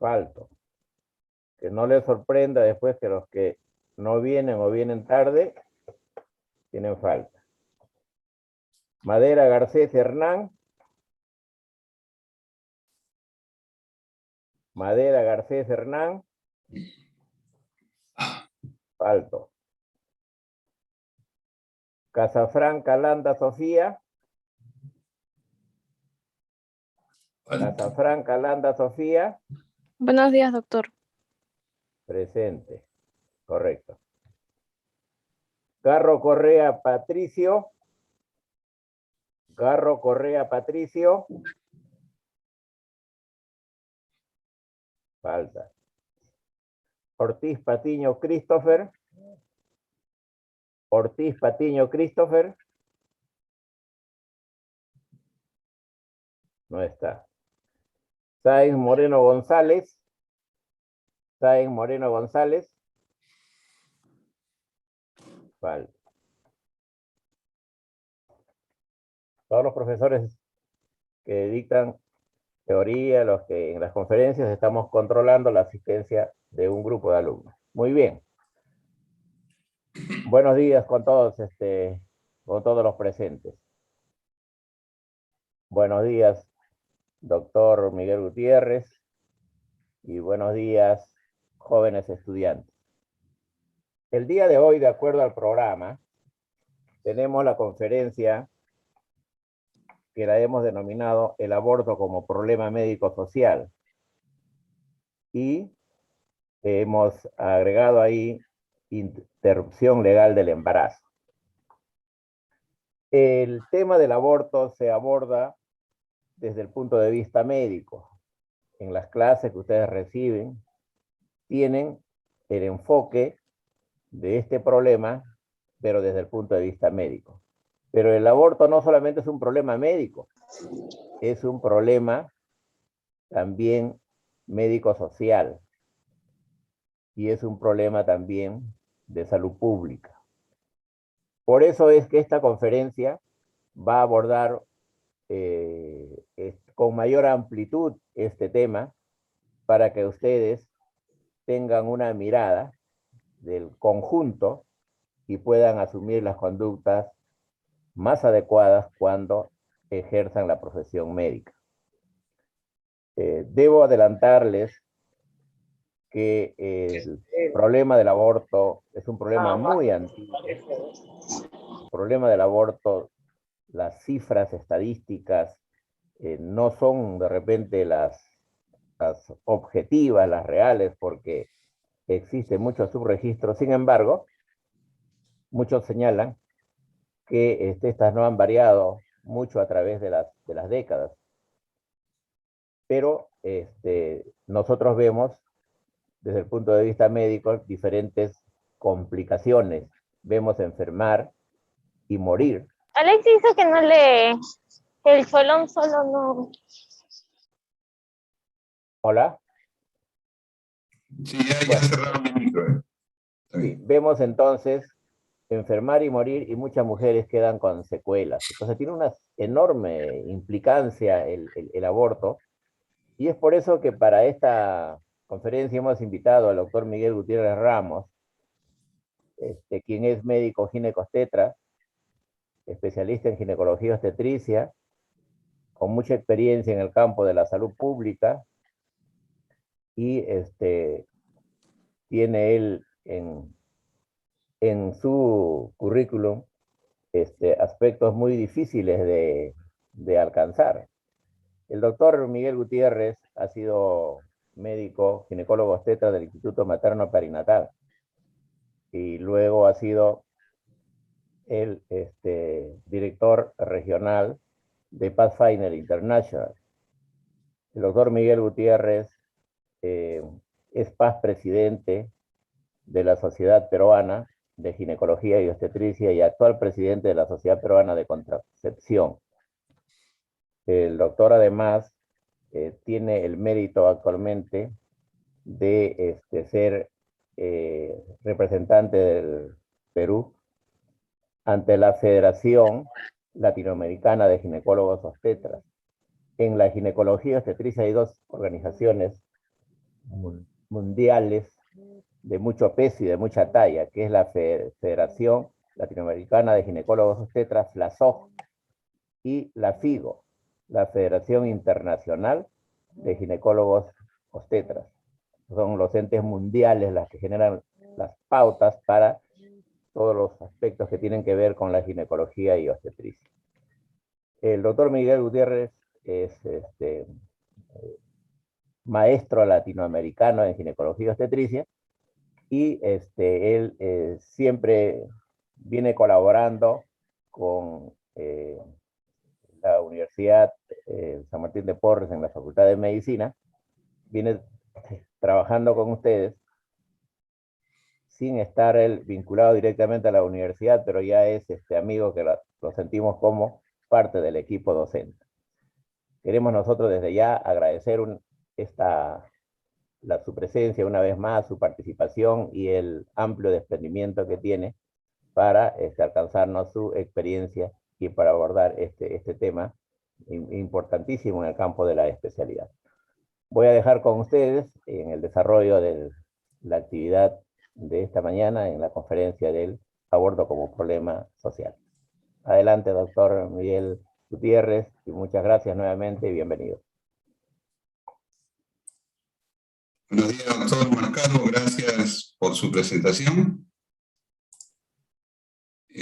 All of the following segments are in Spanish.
falto. Que no les sorprenda después que los que no vienen o vienen tarde tienen falta. Madera Garcés Hernán. Madera Garcés Hernán. Falto. Casafranca Landa Sofía. Casafranca Landa Sofía. Buenos días, doctor. Presente. Correcto. Garro Correa Patricio. Garro Correa Patricio. Falta. Ortiz Patiño Christopher. Ortiz Patiño Christopher. No está. Sáenz Moreno González. Sáenz Moreno González. Falta. Todos los profesores que dictan teoría, los que en las conferencias estamos controlando la asistencia de un grupo de alumnos. Muy bien. Buenos días con todos los presentes. Buenos días, doctor Miguel Gutiérrez, y buenos días, jóvenes estudiantes. El día de hoy, de acuerdo al programa, tenemos la conferencia que la hemos denominado el aborto como problema médico-social. Y hemos agregado ahí interrupción legal del embarazo. El tema del aborto se aborda desde el punto de vista médico. En las clases que ustedes reciben, tienen el enfoque de este problema, pero desde el punto de vista médico. Pero el aborto no solamente es un problema médico, es un problema también médico-social y es un problema también de salud pública. Por eso es que esta conferencia va a abordar con mayor amplitud este tema para que ustedes tengan una mirada del conjunto y puedan asumir las conductas más adecuadas cuando ejerzan la profesión médica. Debo adelantarles que el problema del aborto es un problema muy antiguo. El problema del aborto, las cifras estadísticas no son de repente las objetivas, las reales, porque existen muchos subregistros. Sin embargo, muchos señalan que estas no han variado mucho a través de las décadas. Pero nosotros vemos, desde el punto de vista médico, diferentes complicaciones. Vemos enfermar y morir. Alex dice que no lee. El cholón solo no. ¿Hola? Sí, ya cerraron mi micro. Sí, vemos entonces enfermar y morir y muchas mujeres quedan con secuelas. Entonces tiene una enorme implicancia el aborto y es por eso que para esta conferencia hemos invitado al doctor Miguel Gutiérrez Ramos, quien es médico ginecostetra, especialista en ginecología y obstetricia, con mucha experiencia en el campo de la salud pública y tiene él en su currículum aspectos muy difíciles de alcanzar. El doctor Miguel Gutiérrez ha sido médico ginecólogo obstetra del Instituto Materno Perinatal y luego ha sido el director regional de Pathfinder International. El doctor Miguel Gutiérrez es presidente de la Sociedad Peruana de Ginecología y Obstetricia y actual presidente de la Sociedad Peruana de Contracepción. El doctor además tiene el mérito actualmente de ser representante del Perú ante la Federación Latinoamericana de Ginecólogos Obstetras. En la ginecología y obstetricia hay dos organizaciones mundiales de mucho peso y de mucha talla, que es la Federación Latinoamericana de Ginecólogos Obstetras, FLASOG, y la FIGO, la Federación Internacional de Ginecólogos Obstetras. Son los entes mundiales las que generan las pautas para todos los aspectos que tienen que ver con la ginecología y obstetricia. El doctor Miguel Gutiérrez es maestro latinoamericano en ginecología y obstetricia, y él siempre viene colaborando con la Universidad San Martín de Porres en la Facultad de Medicina, viene trabajando con ustedes sin estar él vinculado directamente a la universidad, pero ya es amigo que lo sentimos como parte del equipo docente. Queremos nosotros desde ya agradecer su presencia una vez más, su participación y el amplio desprendimiento que tiene para alcanzarnos su experiencia y para abordar este tema importantísimo en el campo de la especialidad. Voy a dejar con ustedes en el desarrollo de la actividad de esta mañana en la conferencia del aborto como problema social. Adelante, doctor Miguel Gutiérrez, y muchas gracias nuevamente y bienvenido. Buenos días, doctor Marcano, gracias por su presentación.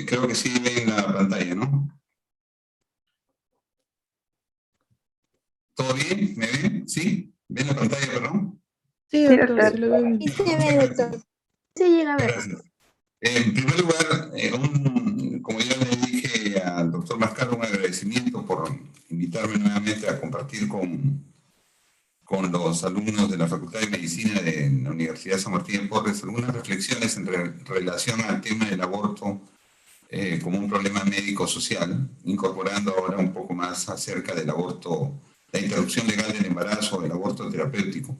Creo que sí ven la pantalla, ¿no? ¿Todo bien? ¿Me ven? ¿Sí? ¿Ven la pantalla, perdón? Sí, doctor, se lo veo bien. Sí, se ve, doctor. Sí, llega a ver. Gracias. En primer lugar, como ya le dije al doctor Mascaro, un agradecimiento por invitarme nuevamente a compartir con los alumnos de la Facultad de Medicina de la Universidad San Martín de Porres algunas reflexiones en relación al tema del aborto como un problema médico-social, incorporando ahora un poco más acerca del aborto, la interrupción legal del embarazo, el aborto terapéutico.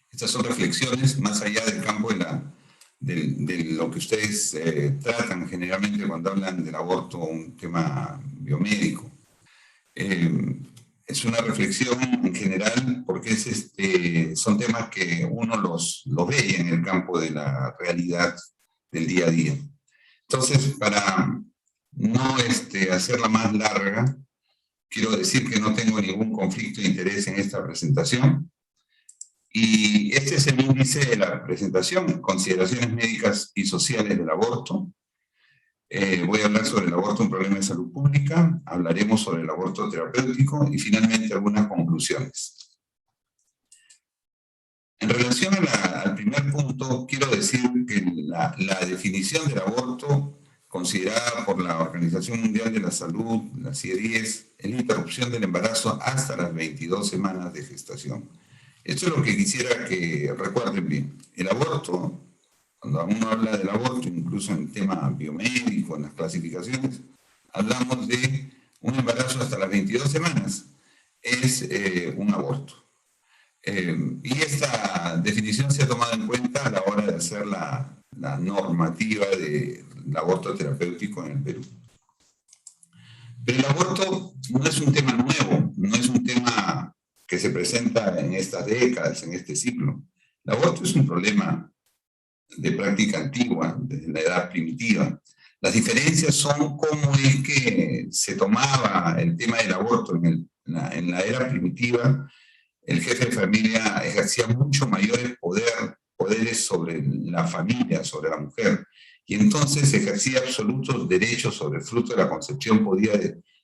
Estas son reflexiones más allá del campo de lo que ustedes tratan generalmente cuando hablan del aborto, un tema biomédico. Es una reflexión en general porque son temas que uno los ve en el campo de la realidad del día a día. Entonces, para no hacerla más larga, quiero decir que no tengo ningún conflicto de interés en esta presentación. Y este es el índice de la presentación, consideraciones médicas y sociales del aborto. Voy a hablar sobre el aborto, un problema de salud pública, hablaremos sobre el aborto terapéutico y finalmente algunas conclusiones. En relación al primer punto, quiero decir que la definición del aborto considerada por la Organización Mundial de la Salud, la CIE-10, es la interrupción del embarazo hasta las 22 semanas de gestación. Esto es lo que quisiera que recuerden bien. El aborto, cuando uno habla del aborto, incluso en tema biomédico, en las clasificaciones, hablamos de un embarazo hasta las 22 semanas. Es un aborto. Y esta definición se ha tomado en cuenta a la hora de hacer la normativa del aborto terapéutico en el Perú. Pero el aborto no es un tema nuevo, no es un tema que se presenta en estas décadas, en este siglo. El aborto es un problema de práctica antigua, desde la edad primitiva. Las diferencias son cómo es que se tomaba el tema del aborto en la era primitiva. El jefe de familia ejercía mucho mayores poderes sobre la familia, sobre la mujer, y entonces ejercía absolutos derechos sobre el fruto de la concepción, podía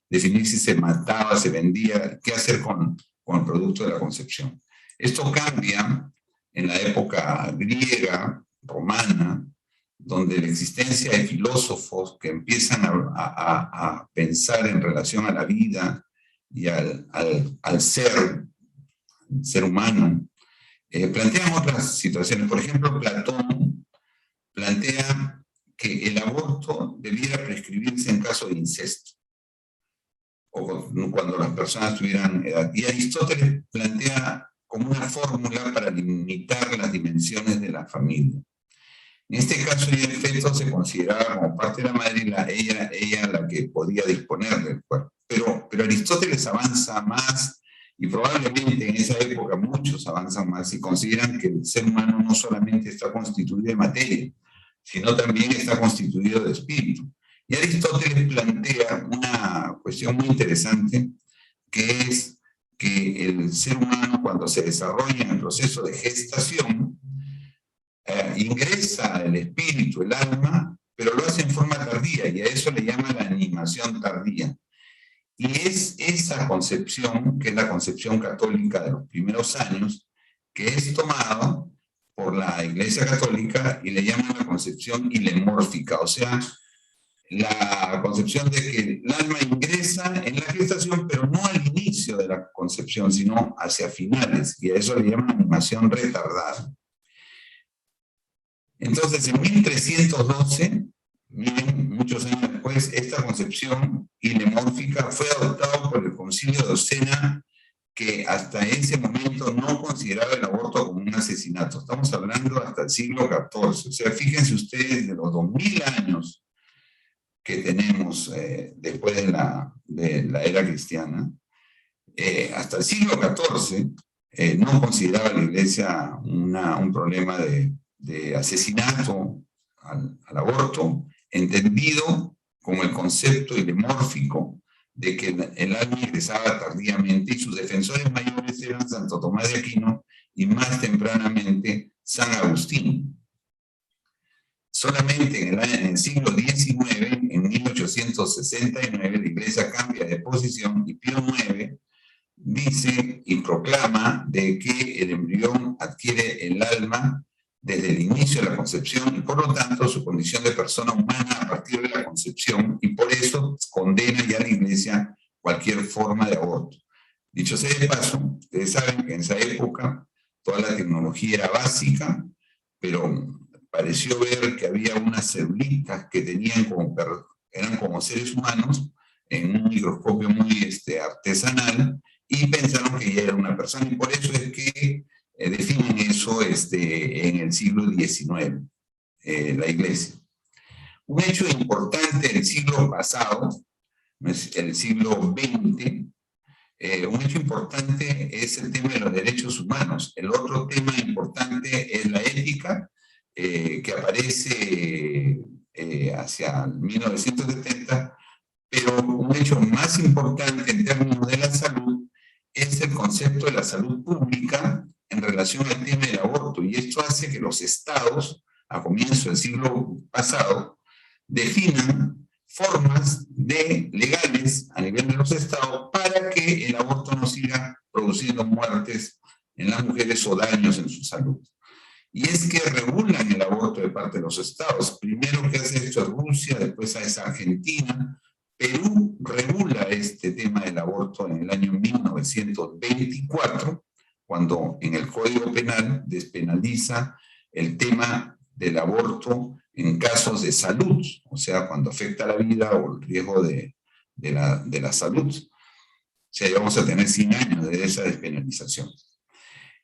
definir si se mataba, se vendía, qué hacer con el producto de la concepción. Esto cambia en la época griega, romana, donde la existencia de filósofos que empiezan a pensar en relación a la vida y al ser humano, plantean otras situaciones. Por ejemplo, Platón plantea que el aborto debiera prescribirse en caso de incesto, o cuando las personas tuvieran edad. Y Aristóteles plantea como una fórmula para limitar las dimensiones de la familia. En este caso, el feto se consideraba como parte de la madre y ella la que podía disponer del cuerpo. Pero Aristóteles avanza más Y probablemente en esa época muchos avanzan más y consideran que el ser humano no solamente está constituido de materia, sino también está constituido de espíritu. Y Aristóteles plantea una cuestión muy interesante, que es que el ser humano, cuando se desarrolla en el proceso de gestación, ingresa el espíritu, el alma, pero lo hace en forma tardía, y a eso le llama la animación tardía. Y es esa concepción, que es la concepción católica de los primeros años, que es tomada por la Iglesia Católica y le llaman la concepción ilemórfica, o sea, la concepción de que el alma ingresa en la gestación, pero no al inicio de la concepción, sino hacia finales, y a eso le llaman animación retardada. Entonces, en 1312, miren, muchos años después, esta concepción ilemórfica fue adoptada por el Concilio de Osena, que hasta ese momento no consideraba el aborto como un asesinato. Estamos hablando hasta el siglo XIV. O sea, fíjense ustedes, de los 2000 años que tenemos después de la era cristiana, hasta el siglo XIV no consideraba la Iglesia un problema de asesinato al aborto, entendido como el concepto ilemórfico de que el alma ingresaba tardíamente, y sus defensores mayores eran Santo Tomás de Aquino y más tempranamente San Agustín. Solamente en el siglo XIX, en 1869, la Iglesia cambia de posición y Pío IX dice y proclama de que el embrión adquiere el alma desde el inicio de la concepción y por lo tanto su condición de persona humana a partir de la concepción, y por eso condena ya a la Iglesia cualquier forma de aborto. Dicho sea de paso, ustedes saben que en esa época toda la tecnología era básica, pero pareció ver que había unas celulitas que eran como seres humanos en un microscopio muy artesanal, y pensaron que ya era una persona, y por eso es que definen eso en el siglo XIX, la Iglesia. Un hecho importante del siglo pasado, el siglo XX, un hecho importante es el tema de los derechos humanos. El otro tema importante es la ética, que aparece hacia 1970, pero un hecho más importante en términos de la salud es el concepto de la salud pública en relación al tema del aborto, y esto hace que los estados, a comienzos del siglo pasado, definan formas legales a nivel de los estados para que el aborto no siga produciendo muertes en las mujeres o daños en su salud. Y es que regulan el aborto de parte de los estados. Primero que hace esto es Rusia, después es Argentina. Perú regula este tema del aborto en el año 1924, cuando en el Código Penal despenaliza el tema del aborto en casos de salud, o sea, cuando afecta la vida o el riesgo de la salud. O sea, ya vamos a tener 100 años de esa despenalización.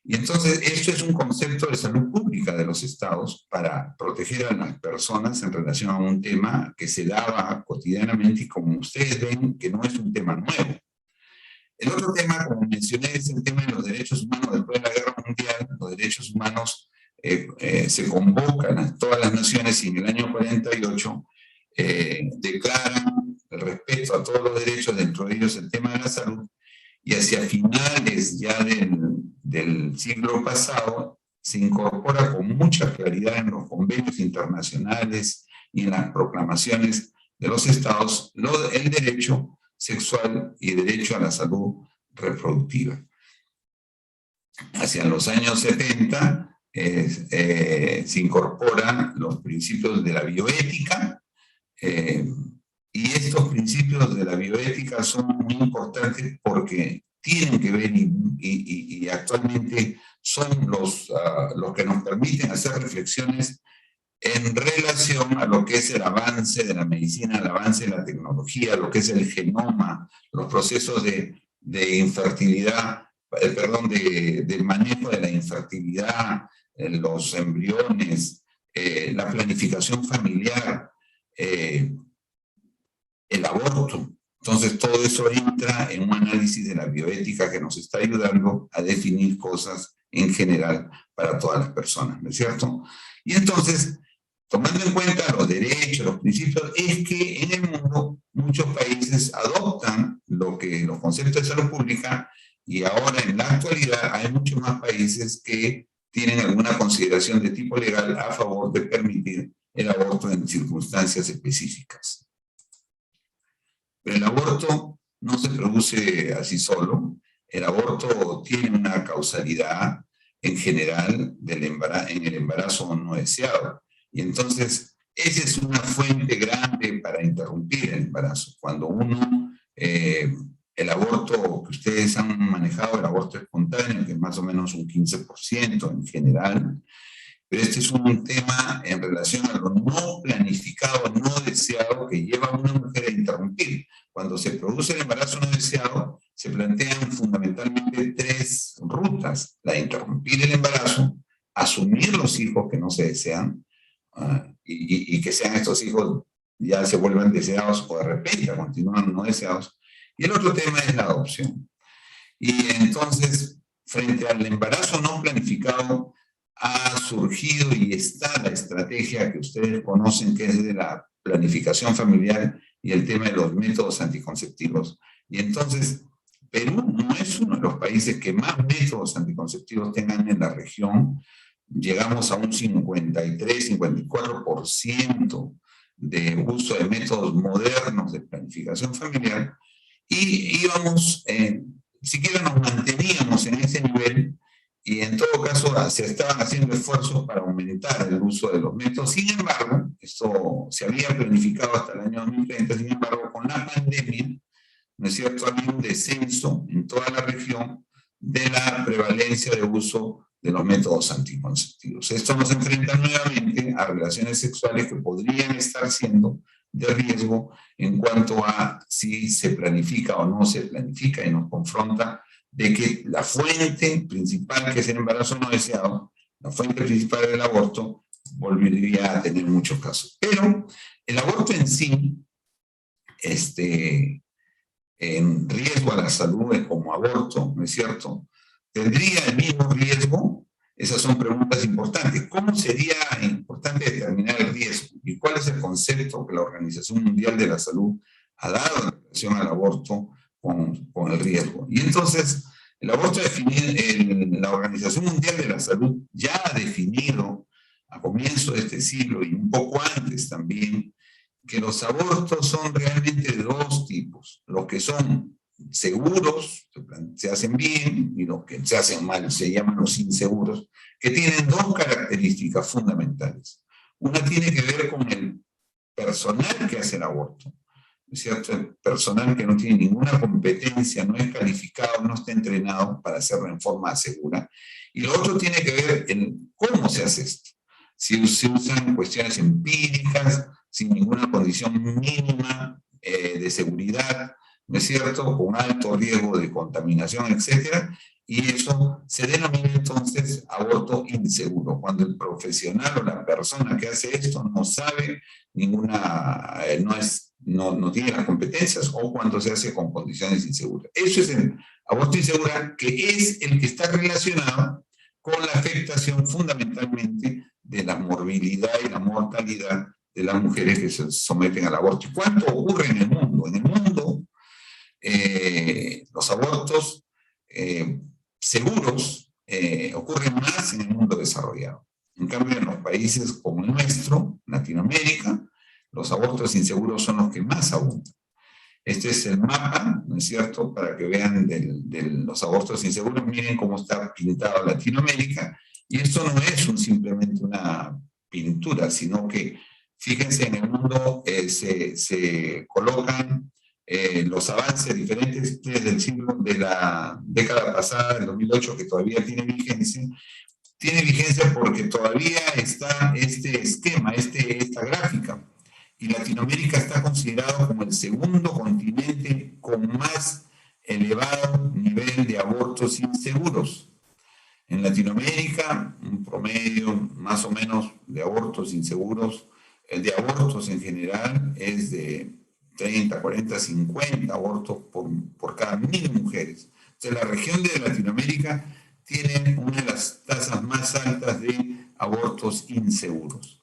Y entonces, esto es un concepto de salud pública de los estados para proteger a las personas en relación a un tema que se daba cotidianamente, y como ustedes ven, que no es un tema nuevo. El otro tema, como mencioné, es el tema de los derechos humanos. Después de la Guerra Mundial, los derechos humanos se convocan a todas las naciones, y en el año 48 declaran el respeto a todos los derechos, dentro de ellos el tema de la salud, y hacia finales ya del siglo pasado se incorpora con mucha claridad en los convenios internacionales y en las proclamaciones de los estados el derecho sexual y derecho a la salud reproductiva. Hacia los años 70 se incorporan los principios de la bioética, y estos principios de la bioética son muy importantes porque tienen que ver y actualmente son los que nos permiten hacer reflexiones en relación a lo que es el avance de la medicina, el avance de la tecnología, lo que es el genoma, los procesos de infertilidad, del manejo de la infertilidad, los embriones, la planificación familiar, el aborto. Entonces, todo eso entra en un análisis de la bioética que nos está ayudando a definir cosas en general para todas las personas, ¿no es cierto? Y entonces, tomando en cuenta los derechos, los principios, es que en el mundo muchos países adoptan los conceptos de salud pública y ahora en la actualidad hay muchos más países que tienen alguna consideración de tipo legal a favor de permitir el aborto en circunstancias específicas. Pero el aborto no se produce así solo. El aborto tiene una causalidad en general en el embarazo no deseado. Y entonces, esa es una fuente grande para interrumpir el embarazo. Cuando el aborto que ustedes han manejado, el aborto espontáneo, que es más o menos un 15% en general, pero este es un tema en relación a lo no planificado, no deseado, que lleva a una mujer a interrumpir. Cuando se produce el embarazo no deseado, se plantean fundamentalmente 3 rutas: la de interrumpir el embarazo, asumir los hijos que no se desean, y que sean estos hijos ya se vuelvan deseados o de repente continúan no deseados. Y el otro tema es la adopción. Y entonces, frente al embarazo no planificado, ha surgido y está la estrategia que ustedes conocen, que es de la planificación familiar y el tema de los métodos anticonceptivos. Y entonces, Perú no es uno de los países que más métodos anticonceptivos tengan en la región. Llegamos a un 53-54% de uso de métodos modernos de planificación familiar, y íbamos, siquiera nos manteníamos en ese nivel, y en todo caso se estaban haciendo esfuerzos para aumentar el uso de los métodos. Sin embargo, esto se había planificado hasta el año 2030, sin embargo, con la pandemia, ¿no es cierto?, había un descenso en toda la región de la prevalencia de uso de los métodos anticonceptivos. Esto nos enfrenta nuevamente a relaciones sexuales que podrían estar siendo de riesgo en cuanto a si se planifica o no se planifica, y nos confronta de que la fuente principal, que es el embarazo no deseado, la fuente principal del aborto, volvería a tener muchos casos. Pero el aborto en sí, en riesgo a la salud como aborto, ¿no es cierto?, ¿tendría el mismo riesgo? Esas son preguntas importantes. ¿Cómo sería importante determinar el riesgo? ¿Y cuál es el concepto que la Organización Mundial de la Salud ha dado en relación al aborto con el riesgo? Y entonces, el aborto la Organización Mundial de la Salud ya ha definido a comienzo de este siglo y un poco antes también, que los abortos son realmente de 2 tipos: los que son seguros, se hacen bien, y los que se hacen mal se llaman los inseguros, que tienen 2 características fundamentales. Una tiene que ver con el personal que hace el aborto, ¿no es cierto? El personal que no tiene ninguna competencia, no es calificado, no está entrenado para hacerlo en forma segura. Y lo otro tiene que ver en cómo se hace esto. Si se usan cuestiones empíricas, sin ninguna condición mínima de seguridad, ¿no es cierto?, con alto riesgo de contaminación, etcétera, y eso se denomina entonces aborto inseguro, cuando el profesional o la persona que hace esto no sabe no tiene las competencias, o cuando se hace con condiciones inseguras. Eso es el aborto inseguro, que es el que está relacionado con la afectación fundamentalmente de la morbilidad y la mortalidad de las mujeres que se someten al aborto. ¿Y cuánto ocurre en el mundo? En el mundo, los abortos seguros ocurren más en el mundo desarrollado. En cambio, en los países como el nuestro, Latinoamérica, los abortos inseguros son los que más abundan. Este es el mapa, ¿no es cierto?, para que vean de los abortos inseguros. Miren cómo está pintado Latinoamérica, y esto no es simplemente una pintura, sino que, fíjense, en el mundo se colocan los avances diferentes de la década pasada, del 2008, que todavía tiene vigencia. Tiene vigencia porque todavía está este esquema, esta gráfica. Y Latinoamérica está considerado como el segundo continente con más elevado nivel de abortos inseguros. En Latinoamérica, un promedio más o menos de abortos inseguros, el de abortos en general es de 30, 40, 50 abortos por cada 1000 mujeres. O sea, la región de Latinoamérica tiene una de las tasas más altas de abortos inseguros.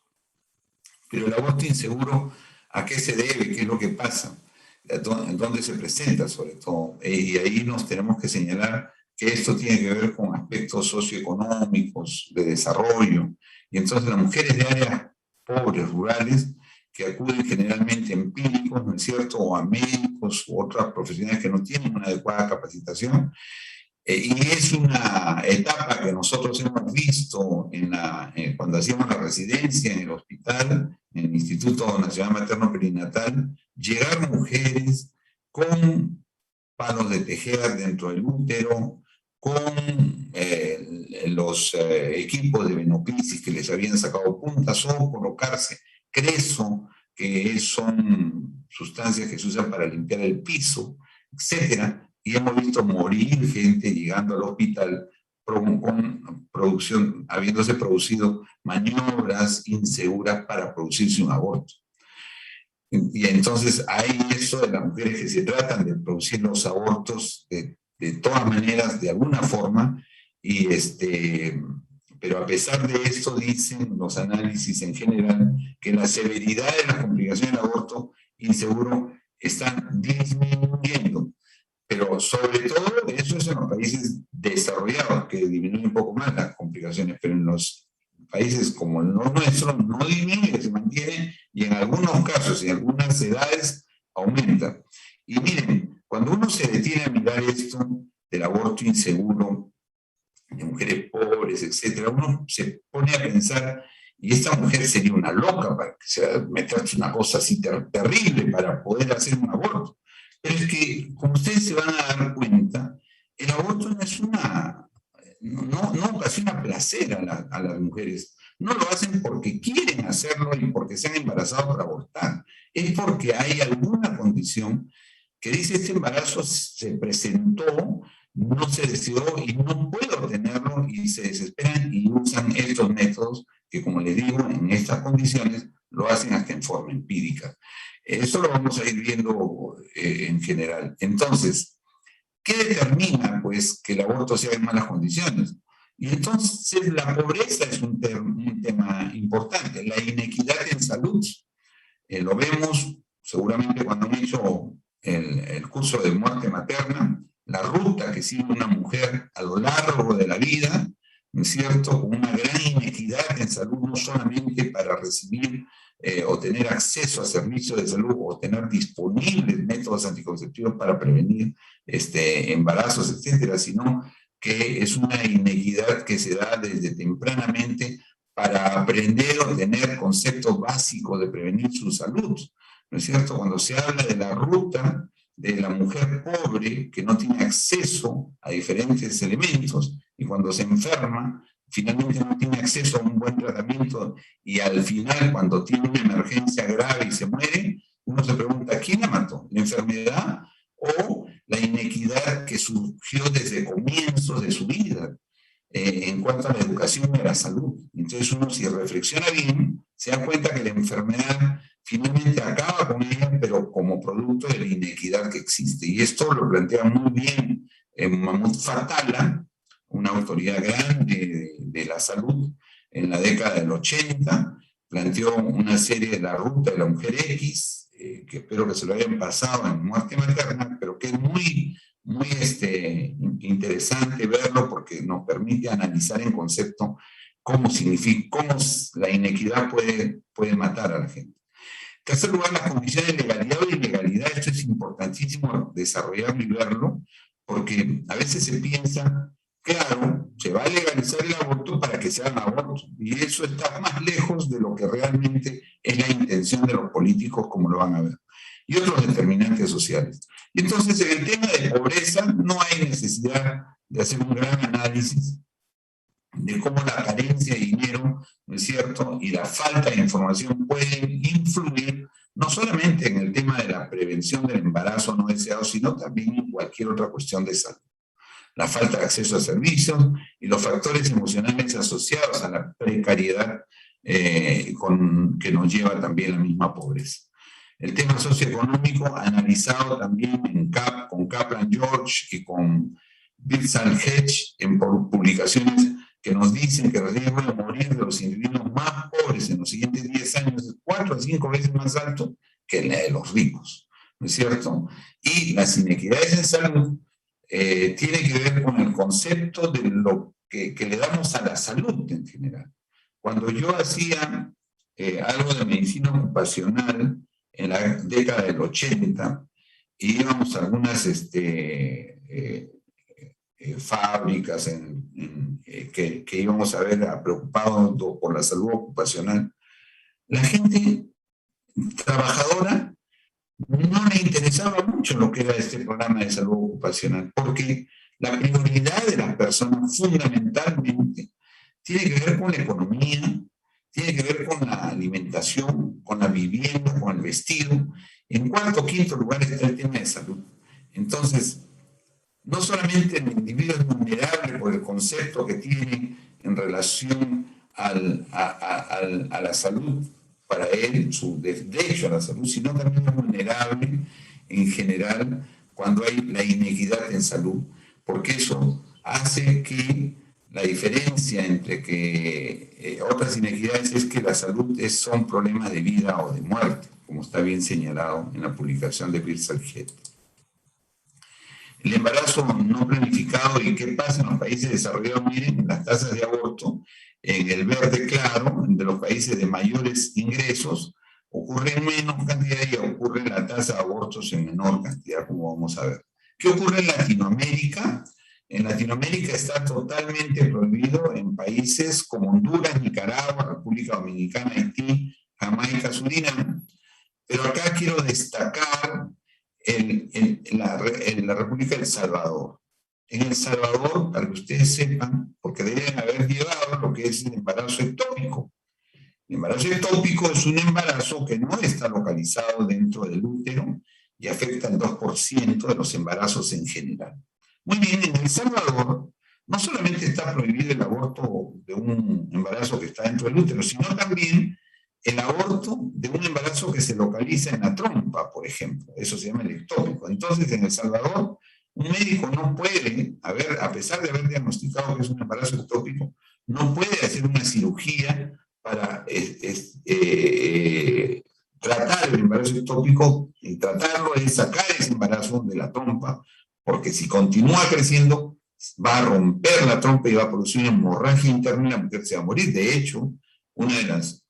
Pero el aborto inseguro, ¿a qué se debe? ¿Qué es lo que pasa? ¿En dónde se presenta, sobre todo? Y ahí nos tenemos que señalar que esto tiene que ver con aspectos socioeconómicos, de desarrollo. Y entonces las mujeres de áreas pobres, rurales, que acuden generalmente a empíricos, ¿no es cierto?, o a médicos u otras profesionales que no tienen una adecuada capacitación. Y es una etapa que nosotros hemos visto cuando hacíamos la residencia en el hospital, en el Instituto Nacional Materno Perinatal, llegar mujeres con palos de tejer dentro del útero, con los equipos de venoclisis que les habían sacado puntas, o colocarse creso, que son sustancias que se usan para limpiar el piso, etcétera. Y hemos visto morir gente llegando al hospital con habiéndose producido maniobras inseguras para producirse un aborto. Y entonces hay eso de las mujeres que se tratan de producir los abortos de todas maneras, de alguna forma, pero a pesar de esto dicen los análisis en general que la severidad de las complicaciones del aborto inseguro están disminuyendo. Pero sobre todo eso es en los países desarrollados, que disminuyen un poco más las complicaciones, pero en los países como los nuestros no disminuye, se mantiene, y en algunos casos y en algunas edades aumenta. Y miren, cuando uno se detiene a mirar esto del aborto inseguro, de mujeres pobres, etcétera, uno se pone a pensar, y esta mujer sería una loca para que se meterse una cosa así terrible para poder hacer un aborto. Pero es que, como ustedes se van a dar cuenta, el aborto no es no ocasiona placer a las mujeres. No lo hacen porque quieren hacerlo y porque se han embarazado para abortar. Es porque hay alguna condición que dice: este embarazo se presentó, no se deseó y no puedo tenerlo, y se desesperan y usan estos métodos que, como les digo, en estas condiciones lo hacen hasta en forma empírica. Eso lo vamos a ir viendo en general. Entonces, ¿qué determina, pues, que el aborto sea en malas condiciones? Y entonces la pobreza es un tema importante, la inequidad en salud. Lo vemos seguramente cuando han hecho el curso de muerte materna, la ruta que sigue una mujer a lo largo de la vida, ¿no es cierto?, con una gran inequidad en salud, no solamente para recibir o tener acceso a servicios de salud o tener disponibles métodos anticonceptivos para prevenir embarazos, etcétera, sino que es una inequidad que se da desde tempranamente para aprender o tener conceptos básicos de prevenir su salud, ¿no es cierto? Cuando se habla de la ruta de la mujer pobre que no tiene acceso a diferentes elementos, y cuando se enferma, finalmente no tiene acceso a un buen tratamiento, y al final, cuando tiene una emergencia grave y se muere, uno se pregunta: ¿quién la mató? ¿La enfermedad o la inequidad que surgió desde comienzos de su vida en cuanto a la educación y a la salud? Entonces uno, si reflexiona bien, se da cuenta que la enfermedad finalmente acaba con ella, pero como producto de la inequidad que existe. Y esto lo plantea muy bien Mahmoud Fatala, una autoridad grande de la salud, en la década del 80, planteó una serie de la ruta de la mujer X, que espero que se lo hayan pasado en Muerte Materna, pero que es muy interesante verlo porque nos permite analizar en concepto cómo la inequidad puede matar a la gente. En tercer lugar, las condiciones de legalidad o ilegalidad. Esto es importantísimo desarrollarlo y verlo, porque a veces se piensa, claro, se va a legalizar el aborto para que se haga aborto, y eso está más lejos de lo que realmente es la intención de los políticos, como lo van a ver, y otros determinantes sociales. Y entonces, en el tema de pobreza no hay necesidad de hacer un gran análisis de cómo la carencia de dinero, ¿no es cierto?, y la falta de información pueden influir no solamente en el tema de la prevención del embarazo no deseado, sino también en cualquier otra cuestión de salud. La falta de acceso a servicios y los factores emocionales asociados a la precariedad que nos lleva también a la misma pobreza. El tema socioeconómico analizado también con Kaplan George y con Birdsall Hedge en publicaciones que nos dicen que el riesgo de morir de los individuos más pobres en los siguientes 10 años es 4 a 5 veces más alto que la de los ricos, ¿no es cierto? Y las inequidades en salud tienen que ver con el concepto de lo que le damos a la salud en general. Cuando yo hacía algo de medicina ocupacional en la década del 80, y íbamos a algunas fábricas que íbamos a ver preocupados por la salud ocupacional, la gente trabajadora no le interesaba mucho lo que era este programa de salud ocupacional, porque la prioridad de las personas fundamentalmente tiene que ver con la economía, tiene que ver con la alimentación, con la vivienda, con el vestido. En cuarto o quinto lugar está el tema de salud. Entonces, no solamente el individuo es vulnerable por el concepto que tiene en relación a la salud, para él, su derecho a la salud, sino también es vulnerable en general cuando hay la inequidad en salud, porque eso hace que la diferencia entre que otras inequidades es que la salud son problemas de vida o de muerte, como está bien señalado en la publicación de Birdsall Hedge. El embarazo no planificado y qué pasa en los países desarrollados, miren, las tasas de aborto en el verde claro, de los países de mayores ingresos, ocurre en menos cantidad y ocurre la tasa de abortos en menor cantidad, como vamos a ver. ¿Qué ocurre en Latinoamérica? En Latinoamérica está totalmente prohibido en países como Honduras, Nicaragua, República Dominicana, Haití, Jamaica, Surinam. Pero acá quiero destacar la República de El Salvador. En El Salvador, para que ustedes sepan, porque deben haber llevado lo que es el embarazo ectópico. El embarazo ectópico es un embarazo que no está localizado dentro del útero y afecta al 2% de los embarazos en general. Muy bien, en El Salvador no solamente está prohibido el aborto de un embarazo que está dentro del útero, sino también el aborto de un embarazo que se localiza en la trompa, por ejemplo. Eso se llama el ectópico. Entonces, en El Salvador, un médico no puede, a pesar de haber diagnosticado que es un embarazo ectópico, no puede hacer una cirugía para tratar el embarazo ectópico, y tratarlo es sacar ese embarazo de la trompa, porque si continúa creciendo, va a romper la trompa y va a producir una hemorragia interna y la mujer se va a morir. De hecho, una de las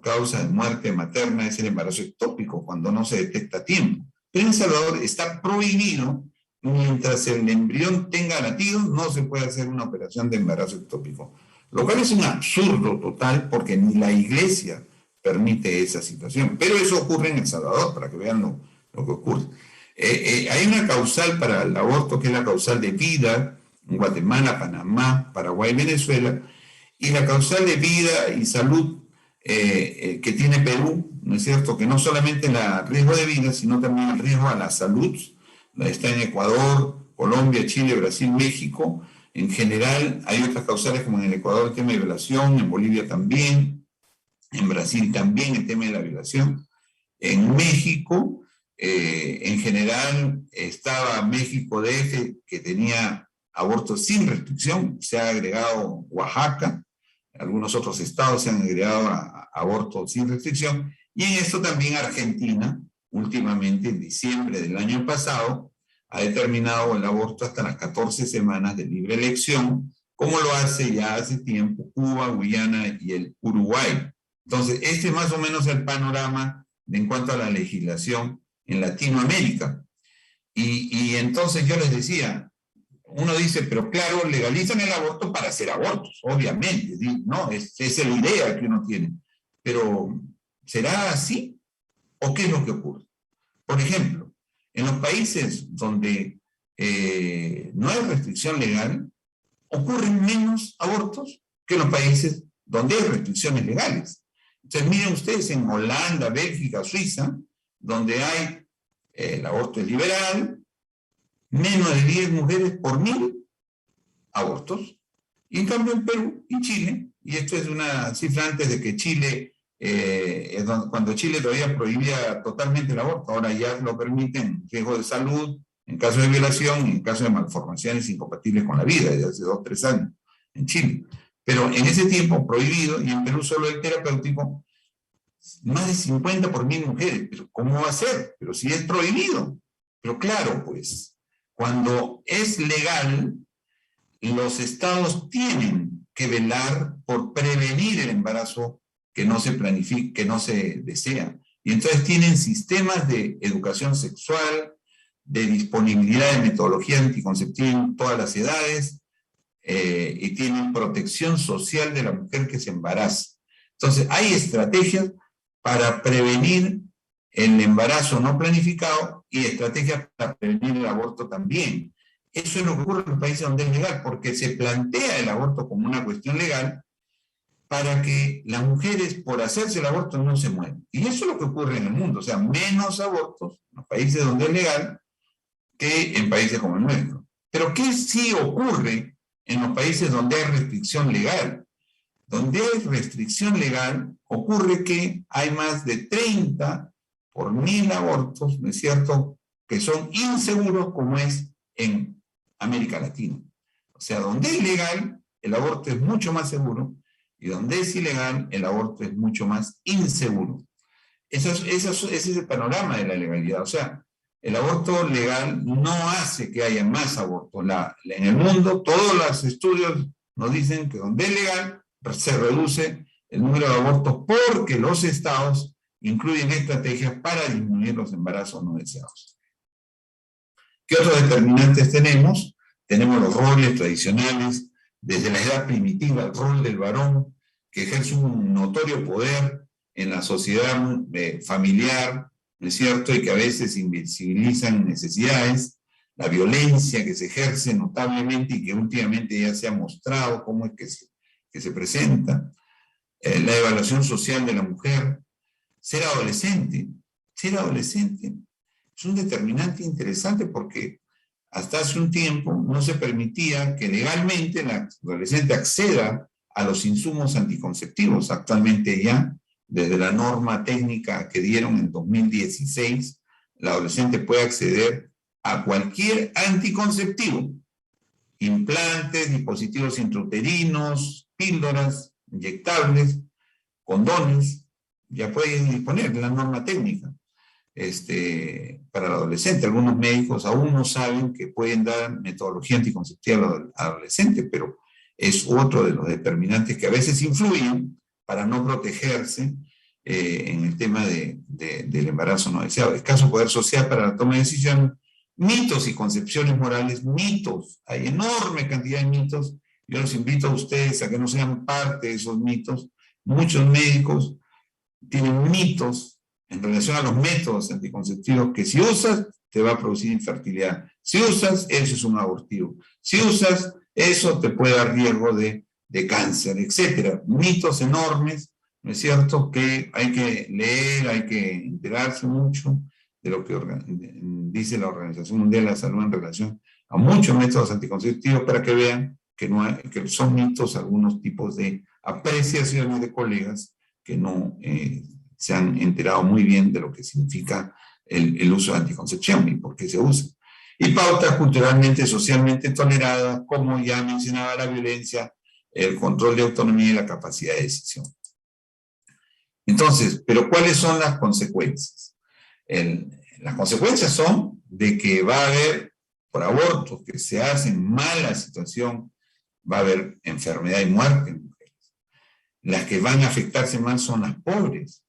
causas de muerte materna es el embarazo ectópico, cuando no se detecta a tiempo. Pero en El Salvador está prohibido, mientras el embrión tenga latido, no se puede hacer una operación de embarazo ectópico. Lo cual es un absurdo total, porque ni la iglesia permite esa situación. Pero eso ocurre en El Salvador, para que vean lo que ocurre. Hay una causal para el aborto, que es la causal de vida, en Guatemala, Panamá, Paraguay, Venezuela, y la causal de vida y salud que tiene Perú, ¿no es cierto? Que no solamente el riesgo de vida, sino también el riesgo a la salud. Está en Ecuador, Colombia, Chile, Brasil, México. En general, hay otras causales como en el Ecuador el tema de violación, en Bolivia también, en Brasil también el tema de la violación. En México, en general, estaba México DF, que tenía abortos sin restricción, se ha agregado Oaxaca, algunos otros estados se han agregado a abortos sin restricción, y en esto también Argentina, últimamente en diciembre del año pasado, ha determinado el aborto hasta las 14 semanas de libre elección, como lo hace ya hace tiempo Cuba, Guyana y el Uruguay. Entonces, este es más o menos el panorama en cuanto a la legislación en Latinoamérica. Y entonces yo les decía, uno dice, pero claro, legalizan el aborto para hacer abortos, obviamente, ¿no? Esa es la idea que uno tiene. Pero, ¿será así? ¿O qué es lo que ocurre? Por ejemplo, en los países donde no hay restricción legal, ocurren menos abortos que en los países donde hay restricciones legales. Entonces, miren ustedes, en Holanda, Bélgica, Suiza, donde hay el aborto es liberal, menos de 10 mujeres por 1000 abortos. Y en cambio en Perú y Chile, y esto es una cifra antes de que Chile cuando Chile todavía prohibía totalmente el aborto, ahora ya lo permiten, riesgo de salud, en caso de violación y en caso de malformaciones incompatibles con la vida, desde hace 2 o 3 años en Chile. Pero en ese tiempo prohibido, y en Perú solo el terapéutico, más de 50 por 1000 mujeres. Pero ¿cómo va a ser? Pero si es prohibido. Pero claro, pues, cuando es legal, los estados tienen que velar por prevenir el embarazo que no se planifica, que no se desea. Y entonces tienen sistemas de educación sexual, de disponibilidad de metodología anticonceptiva en todas las edades, y tienen protección social de la mujer que se embaraza. Entonces, hay estrategias para prevenir el embarazo no planificado y estrategias para prevenir el aborto también. Eso es lo que ocurre en los países donde es legal, porque se plantea el aborto como una cuestión legal para que las mujeres, por hacerse el aborto, no se mueran. Y eso es lo que ocurre en el mundo, o sea, menos abortos en los países donde es legal que en países como el nuestro. Pero ¿qué sí ocurre en los países donde hay restricción legal? Donde hay restricción legal, ocurre que hay más de 30 por 1000 abortos, ¿no es cierto?, que son inseguros, como es en América Latina. O sea, donde es legal, el aborto es mucho más seguro, y donde es ilegal, el aborto es mucho más inseguro. Ese es el panorama de la legalidad. O sea, el aborto legal no hace que haya más abortos. En el mundo, todos los estudios nos dicen que donde es legal, se reduce el número de abortos porque los estados incluyen estrategias para disminuir los embarazos no deseados. ¿Qué otros determinantes tenemos? Tenemos los roles tradicionales, desde la edad primitiva, el rol del varón, que ejerce un notorio poder en la sociedad familiar, ¿no es cierto?, y que a veces invisibilizan necesidades, la violencia que se ejerce notablemente y que últimamente ya se ha mostrado cómo es que se presenta, la evaluación social de la mujer, ser adolescente es un determinante interesante porque hasta hace un tiempo no se permitía que legalmente la adolescente acceda a los insumos anticonceptivos. Actualmente ya, desde la norma técnica que dieron en 2016, la adolescente puede acceder a cualquier anticonceptivo, implantes, dispositivos intrauterinos, píldoras inyectables, condones, ya pueden disponer de la norma técnica para el adolescente. Algunos médicos aún no saben que pueden dar metodología anticonceptiva al adolescente, pero es otro de los determinantes que a veces influyen para no protegerse en el tema del embarazo no deseado. Escaso poder social para la toma de decisiones, mitos y concepciones morales, mitos. Hay enorme cantidad de mitos. Yo los invito a ustedes a que no sean parte de esos mitos. Muchos médicos tienen mitos en relación a los métodos anticonceptivos que si usas te va a producir infertilidad. Si usas, eso es un abortivo. Si usas, eso te puede dar riesgo de cáncer, etc. Mitos enormes, ¿no es cierto?, que hay que leer, hay que enterarse mucho de lo que dice la Organización Mundial de la Salud en relación a muchos métodos anticonceptivos para que vean que son mitos algunos tipos de apreciaciones de colegas que no se han enterado muy bien de lo que significa el uso de anticoncepción y por qué se usa. Y pautas culturalmente, socialmente toleradas, como ya mencionaba, la violencia, el control de autonomía y la capacidad de decisión. Entonces, ¿pero cuáles son las consecuencias? Las consecuencias son de que va a haber, por abortos que se hacen en mala situación, va a haber enfermedad y muerte en mujeres. Las que van a afectarse más son las pobres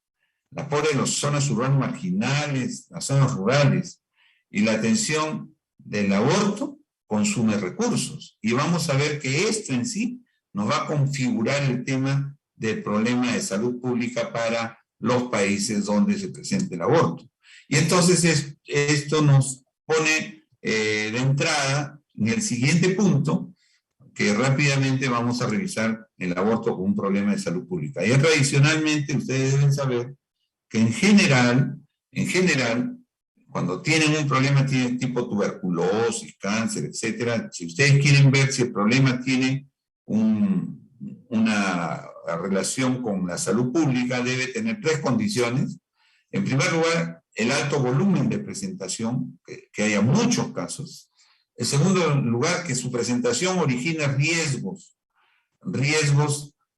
de las zonas urbanas marginales, las zonas rurales, y la atención del aborto consume recursos. Y vamos a ver que esto en sí nos va a configurar el tema del problema de salud pública para los países donde se presente el aborto. Y entonces esto nos pone de entrada en el siguiente punto, que rápidamente vamos a revisar el aborto como un problema de salud pública. Ya tradicionalmente ustedes deben saber que en general, cuando tienen un problema tipo tuberculosis, cáncer, etcétera, si ustedes quieren ver si el problema tiene una relación con la salud pública debe tener 3 condiciones. En primer lugar, el alto volumen de presentación, que haya muchos casos. En segundo lugar, que su presentación origine riesgos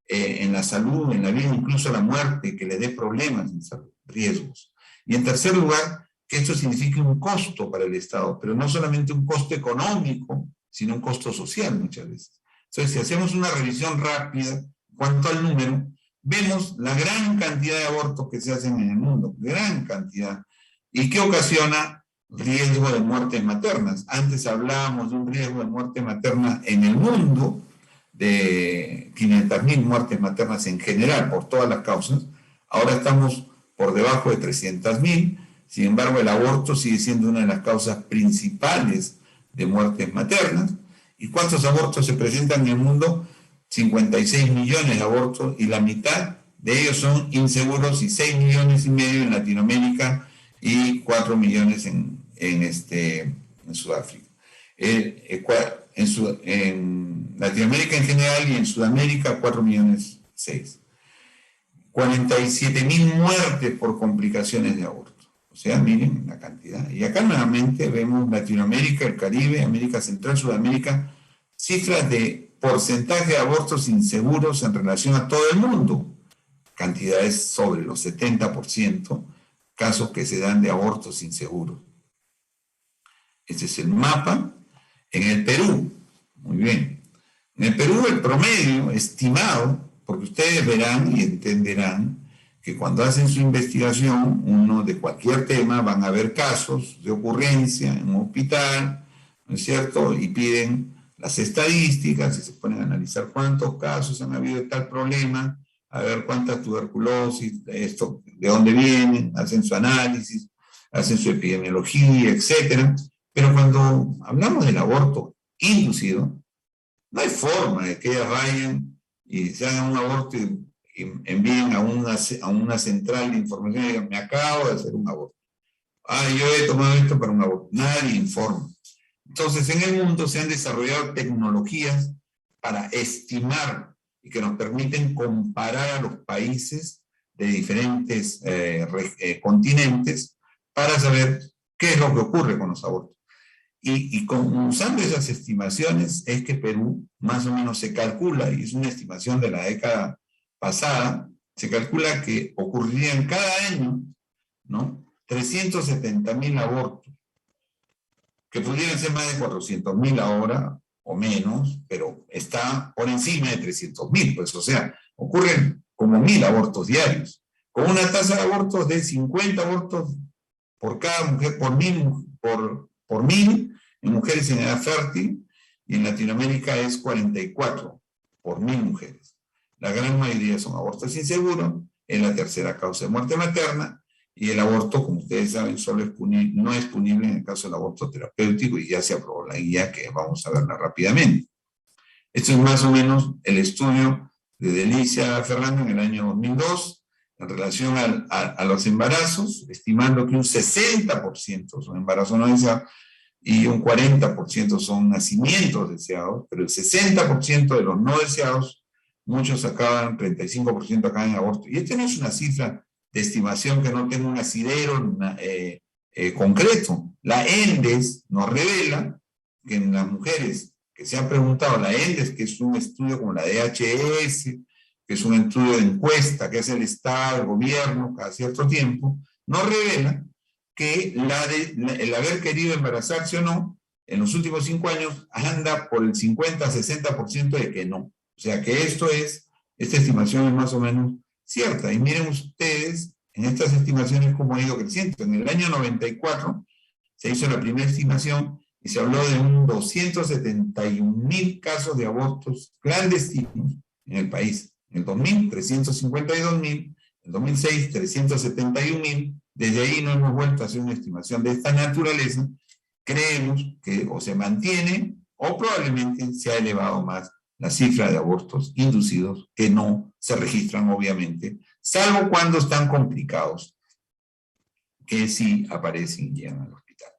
en la salud, en la vida, incluso la muerte, que le dé problemas en salud, riesgos. Y en tercer lugar, que esto signifique un costo para el Estado, pero no solamente un costo económico, sino un costo social muchas veces. Entonces, si hacemos una revisión rápida en cuanto al número, vemos la gran cantidad de abortos que se hacen en el mundo, gran cantidad, y que ocasiona riesgo de muertes maternas. Antes hablábamos de un riesgo de muerte materna en el mundo, de 500.000 muertes maternas en general, por todas las causas. Ahora estamos por debajo de 300.000, sin embargo el aborto sigue siendo una de las causas principales de muertes maternas. ¿Y cuántos abortos se presentan en el mundo? 56 millones de abortos, y la mitad de ellos son inseguros, y 6,5 millones en Latinoamérica y 4 millones en Sudáfrica. En Latinoamérica en general y en Sudamérica 4,6 millones. 47.000 muertes por complicaciones de aborto. O sea, miren la cantidad. Y acá nuevamente vemos Latinoamérica, el Caribe, América Central, Sudamérica, cifras de porcentaje de abortos inseguros en relación a todo el mundo. Cantidades sobre los 70%, casos que se dan de abortos inseguros. Este es el mapa. En el Perú, muy bien. En el Perú el promedio estimado, porque ustedes verán y entenderán que cuando hacen su investigación, uno de cualquier tema, van a ver casos de ocurrencia en un hospital, ¿no es cierto? Y piden las estadísticas y se ponen a analizar cuántos casos han habido de tal problema, a ver cuánta tuberculosis, esto, de dónde vienen, hacen su análisis, hacen su epidemiología, etc. Pero cuando hablamos del aborto inducido, no hay forma de que ellas vayan y se hagan un aborto y envíen a una central de información y digan, me acabo de hacer un aborto. Yo he tomado esto para un aborto. Nadie informa. Entonces, en el mundo se han desarrollado tecnologías para estimar y que nos permiten comparar a los países de diferentes continentes para saber qué es lo que ocurre con los abortos. Y usando esas estimaciones es que Perú más o menos se calcula, y es una estimación de la década pasada, se calcula que ocurrirían cada año, ¿no?, 370.000 abortos, que pudieran ser más de 400.000 ahora o menos, pero está por encima de 300.000, pues, o sea, ocurren como 1.000 abortos diarios, con una tasa de abortos de 50 abortos por cada mujer, por 1.000 en mujeres en edad fértil, y en Latinoamérica es 44 por 1.000 mujeres. La gran mayoría son abortos inseguros, es la tercera causa de muerte materna, y el aborto, como ustedes saben, no es punible en el caso del aborto terapéutico, y ya se aprobó la guía que vamos a verla rápidamente. Esto es más o menos el estudio de Delicia Ferrando en el año 2002, en relación a los embarazos, estimando que un 60% son embarazos no deseados y un 40% son nacimientos deseados, pero el 60% de los no deseados, muchos acaban, 35% acaban en aborto. Y esta no es una cifra de estimación que no tenga un asidero concreto. La ENDES nos revela que en las mujeres que se han preguntado, la ENDES, que es un estudio como la DHS, que es un estudio de encuesta que hace el Estado, el gobierno, cada cierto tiempo, nos revela que el haber querido embarazarse o no, en los últimos 5 años, anda por el 50-60% de que no. O sea que esta estimación es más o menos cierta. Y miren ustedes, en estas estimaciones cómo ha ido creciendo. En el año 94 se hizo la primera estimación y se habló de un 271.000 casos de abortos clandestinos en el país. En el 2000, 352.000, en el 2006, 371.000. Desde ahí no hemos vuelto a hacer una estimación de esta naturaleza. Creemos que o se mantiene o probablemente se ha elevado más la cifra de abortos inducidos, que no se registran obviamente, salvo cuando están complicados, que sí aparecen y llegan al hospital.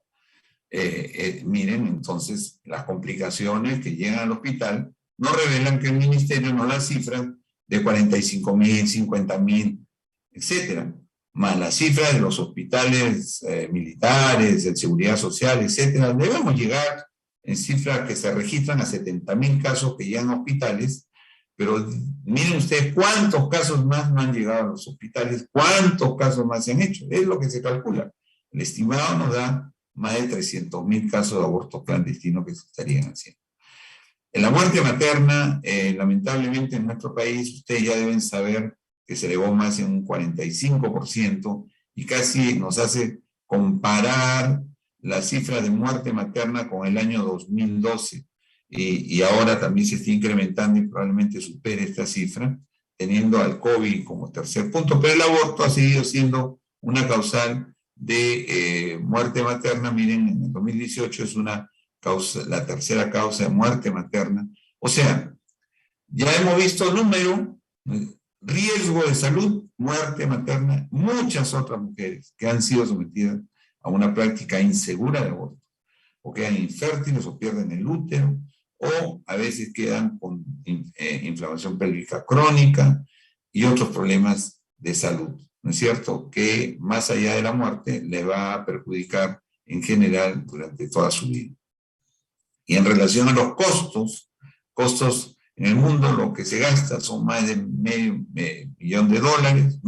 Miren, entonces, las complicaciones que llegan al hospital no revelan que el ministerio no las cifra de 45.000, 50.000, etcétera, más la cifra de los hospitales militares, de seguridad social, etcétera, debemos llegar en cifras que se registran a 70.000 casos que llegan a hospitales, pero miren ustedes cuántos casos más no han llegado a los hospitales, cuántos casos más se han hecho, es lo que se calcula. El estimado nos da más de 300.000 casos de abortos clandestinos que se estarían haciendo. En la muerte materna, lamentablemente en nuestro país, ustedes ya deben saber que se elevó más en un 45% y casi nos hace comparar la cifra de muerte materna con el año 2012. Y ahora también se está incrementando y probablemente supere esta cifra, teniendo al COVID como tercer punto. Pero el aborto ha seguido siendo una causal de muerte materna. Miren, en el 2018 es la tercera causa de muerte materna. O sea, ya hemos visto número, riesgo de salud, muerte materna, muchas otras mujeres que han sido sometidas a una práctica insegura de aborto, o quedan infértiles o pierden el útero, o a veces quedan con inflamación pélvica crónica y otros problemas de salud, ¿no es cierto? Que más allá de la muerte le va a perjudicar en general durante toda su vida. Y en relación a los costos en el mundo, lo que se gasta son más de $500 millones,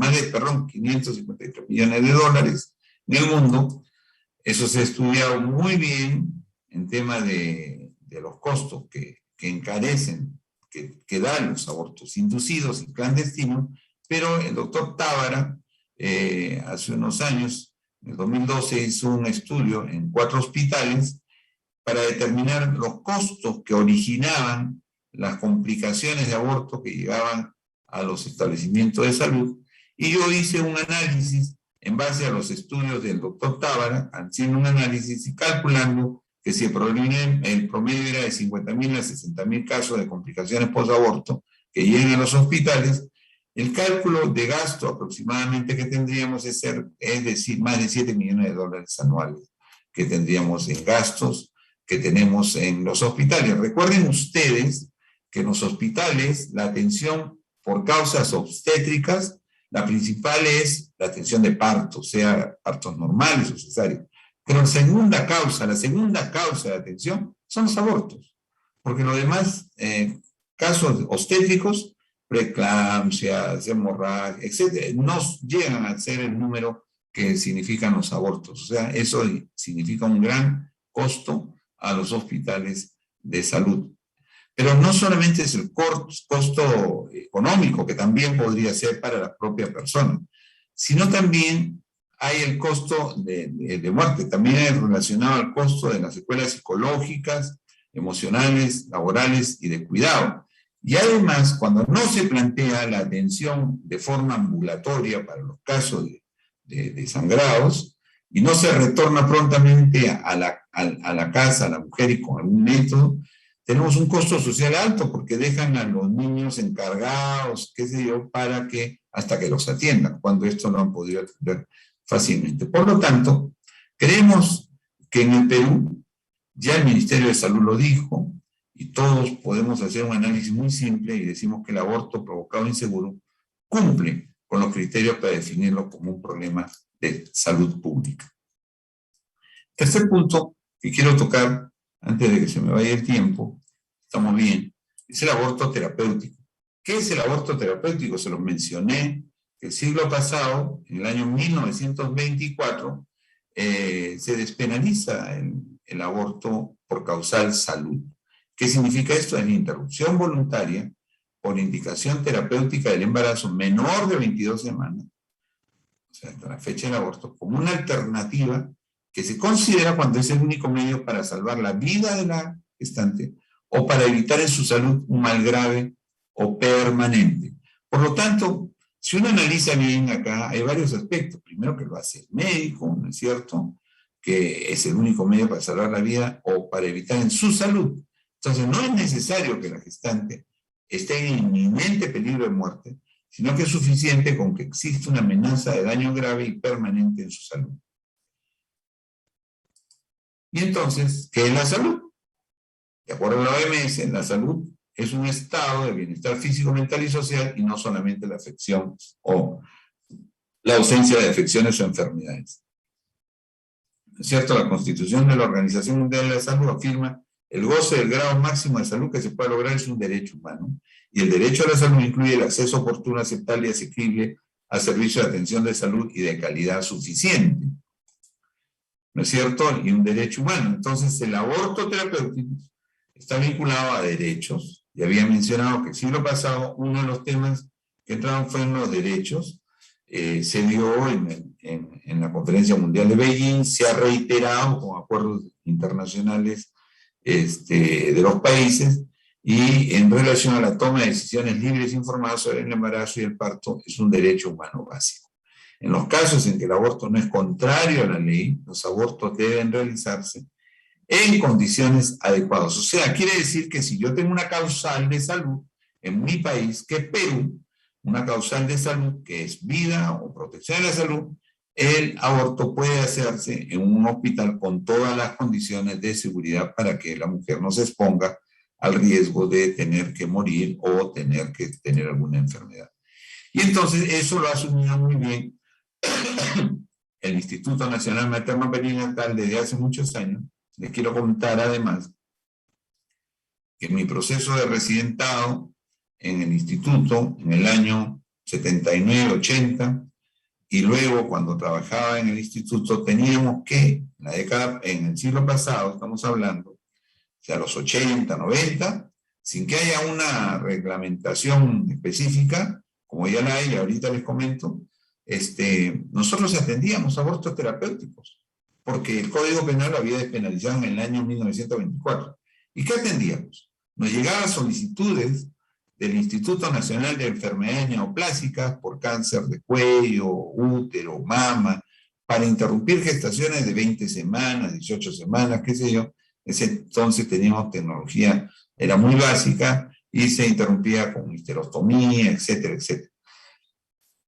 553 millones de dólares en el mundo. Eso se ha estudiado muy bien en tema de los costos que encarecen, que dan los abortos inducidos y clandestinos, pero el doctor Tábara, hace unos años, en el 2012, hizo un estudio en 4 hospitales para determinar los costos que originaban las complicaciones de aborto que llegaban a los establecimientos de salud, y yo hice un análisis en base a los estudios del doctor Tábara, haciendo un análisis y calculando que si el promedio era de 50.000 a 60.000 casos de complicaciones post-aborto que lleguen a los hospitales, el cálculo de gasto aproximadamente que tendríamos es decir, más de $7 millones anuales que tendríamos en gastos que tenemos en los hospitales. Recuerden ustedes que en los hospitales la atención por causas obstétricas, la principal es la atención de parto, sea partos normales o cesáreos. Pero la segunda causa de atención son los abortos, porque los demás casos obstétricos, preeclampsias, hemorragia, etc., no llegan a ser el número que significan los abortos. O sea, eso significa un gran costo a los hospitales de salud. Pero no solamente es el costo económico, que también podría ser para la propia persona, sino también hay el costo de muerte, también es relacionado al costo de las secuelas psicológicas, emocionales, laborales y de cuidado. Y además, cuando no se plantea la atención de forma ambulatoria para los casos de sangrados, y no se retorna prontamente a la casa, a la mujer y con algún método, tenemos un costo social alto porque dejan a los niños encargados, qué sé yo, hasta que los atiendan, cuando esto no han podido atender fácilmente. Por lo tanto, creemos que en el Perú, ya el Ministerio de Salud lo dijo, y todos podemos hacer un análisis muy simple y decimos que el aborto provocado inseguro cumple con los criterios para definirlo como un problema de salud pública. Tercer punto que quiero tocar, antes de que se me vaya el tiempo, estamos bien, es el aborto terapéutico. ¿Qué es el aborto terapéutico? Se lo mencioné, que el siglo pasado, en el año 1924, se despenaliza el aborto por causal salud. ¿Qué significa esto? Es la interrupción voluntaria por indicación terapéutica del embarazo menor de 22 semanas, o sea, hasta la fecha del aborto, como una alternativa que se considera cuando es el único medio para salvar la vida de la gestante o para evitar en su salud un mal grave o permanente. Por lo tanto, si uno analiza bien acá, hay varios aspectos. Primero, que lo hace el médico, ¿no es cierto? Que es el único medio para salvar la vida o para evitar en su salud. Entonces, no es necesario que la gestante esté en inminente peligro de muerte, sino que es suficiente con que exista una amenaza de daño grave y permanente en su salud. Y entonces, ¿qué es la salud? De acuerdo a la OMS, la salud es un estado de bienestar físico, mental y social, y no solamente la afección o la ausencia de afecciones o enfermedades. ¿No es cierto? La Constitución de la Organización Mundial de la Salud afirma: el goce del grado máximo de salud que se puede lograr es un derecho humano, y el derecho a la salud incluye el acceso oportuno, aceptable y asequible a servicios de atención de salud y de calidad suficiente. ¿No es cierto? Y un derecho humano. Entonces, el aborto terapéutico está vinculado a derechos. Ya había mencionado que el siglo pasado uno de los temas que entraron fueron los derechos. Se dio en la Conferencia Mundial de Beijing, se ha reiterado con acuerdos internacionales de los países, y en relación a la toma de decisiones libres e informadas sobre el embarazo y el parto, es un derecho humano básico. En los casos en que el aborto no es contrario a la ley, los abortos deben realizarse en condiciones adecuadas. O sea, quiere decir que si yo tengo una causal de salud en mi país, que es Perú, una causal de salud que es vida o protección de la salud, el aborto puede hacerse en un hospital con todas las condiciones de seguridad para que la mujer no se exponga al riesgo de tener que morir o tener que tener alguna enfermedad. Y entonces eso lo ha asumido muy bien el Instituto Nacional Materno Perinatal desde hace muchos años. Les quiero contar además que en mi proceso de residentado en el instituto, en el año 79-80, y luego cuando trabajaba en el instituto, teníamos que, en el siglo pasado, estamos hablando, o sea, los 80, 90, sin que haya una reglamentación específica, como ya la hay, ahorita les comento, nosotros atendíamos abortos terapéuticos, porque el Código Penal lo había despenalizado en el año 1924. ¿Y qué atendíamos? Nos llegaban solicitudes del Instituto Nacional de Enfermedades Neoplásicas por cáncer de cuello, útero, mama, para interrumpir gestaciones de 20 semanas, 18 semanas, qué sé yo. En ese entonces teníamos tecnología, era muy básica, y se interrumpía con histerostomía, etcétera, etcétera.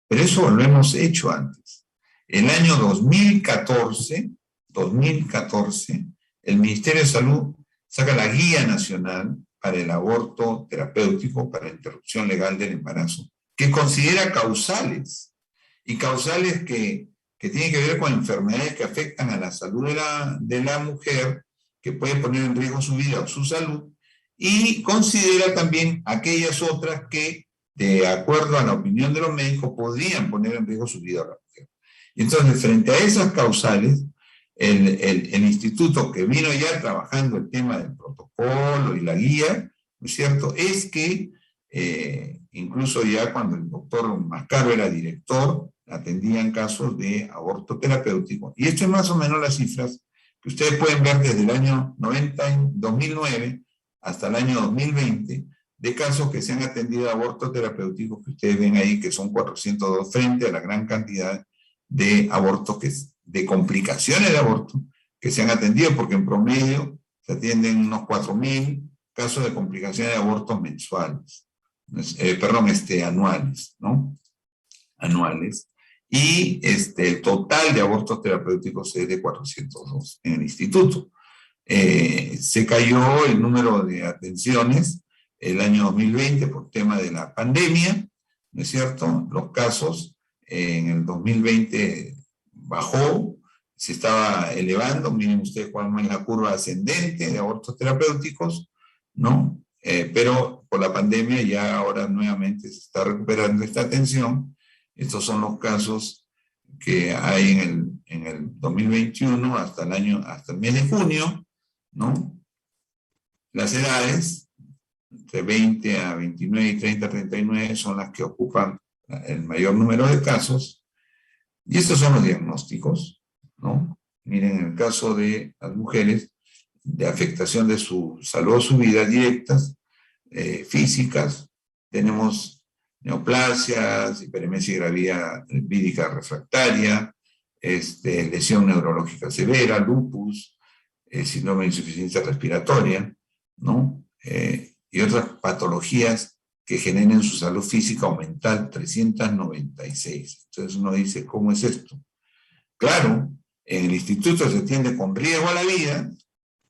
Pero eso lo hemos hecho antes. El año 2014, el Ministerio de Salud saca la Guía Nacional para el Aborto Terapéutico, para la interrupción legal del embarazo, que considera causales, y causales que tienen que ver con enfermedades que afectan a la salud de la mujer, que pueden poner en riesgo su vida o su salud, y considera también aquellas otras que, de acuerdo a la opinión de los médicos, podrían poner en riesgo su vida a la mujer. Y entonces, frente a esas causales, el instituto, que vino ya trabajando el tema del protocolo y la guía, ¿no es cierto?, es que incluso ya cuando el doctor Mascaro era director, atendían casos de aborto terapéutico. Y esto es más o menos las cifras que ustedes pueden ver desde el año 2009 hasta el año 2020, de casos que se han atendido abortos terapéuticos, que ustedes ven ahí, que son 402 frente a la gran cantidad de abortos, de complicaciones de aborto que se han atendido, porque en promedio se atienden unos 4.000 casos de complicaciones de abortos mensuales, anuales, ¿no? Anuales. Y el total de abortos terapéuticos es de 402 en el instituto. Se cayó el número de atenciones el año 2020 por tema de la pandemia, ¿no es cierto? Los casos en el 2020 bajó, se estaba elevando, miren ustedes cuál es la curva ascendente de abortos terapéuticos, ¿no? Pero por la pandemia ya ahora nuevamente se está recuperando esta atención. Estos son los casos que hay en el 2021 hasta el mes de junio, ¿no? Las edades, de 20 a 29 y 30 a 39, son las que ocupan el mayor número de casos. Y estos son los diagnósticos, ¿no? Miren, en el caso de las mujeres, de afectación de su salud o su vida directas, físicas, tenemos neoplasias, hiperemesia gravídica vírica refractaria, lesión neurológica severa, lupus, síndrome de insuficiencia respiratoria, ¿no? Y otras patologías que generen su salud física o mental, 396. Entonces uno dice, ¿cómo es esto? Claro, en el instituto se atiende con riesgo a la vida,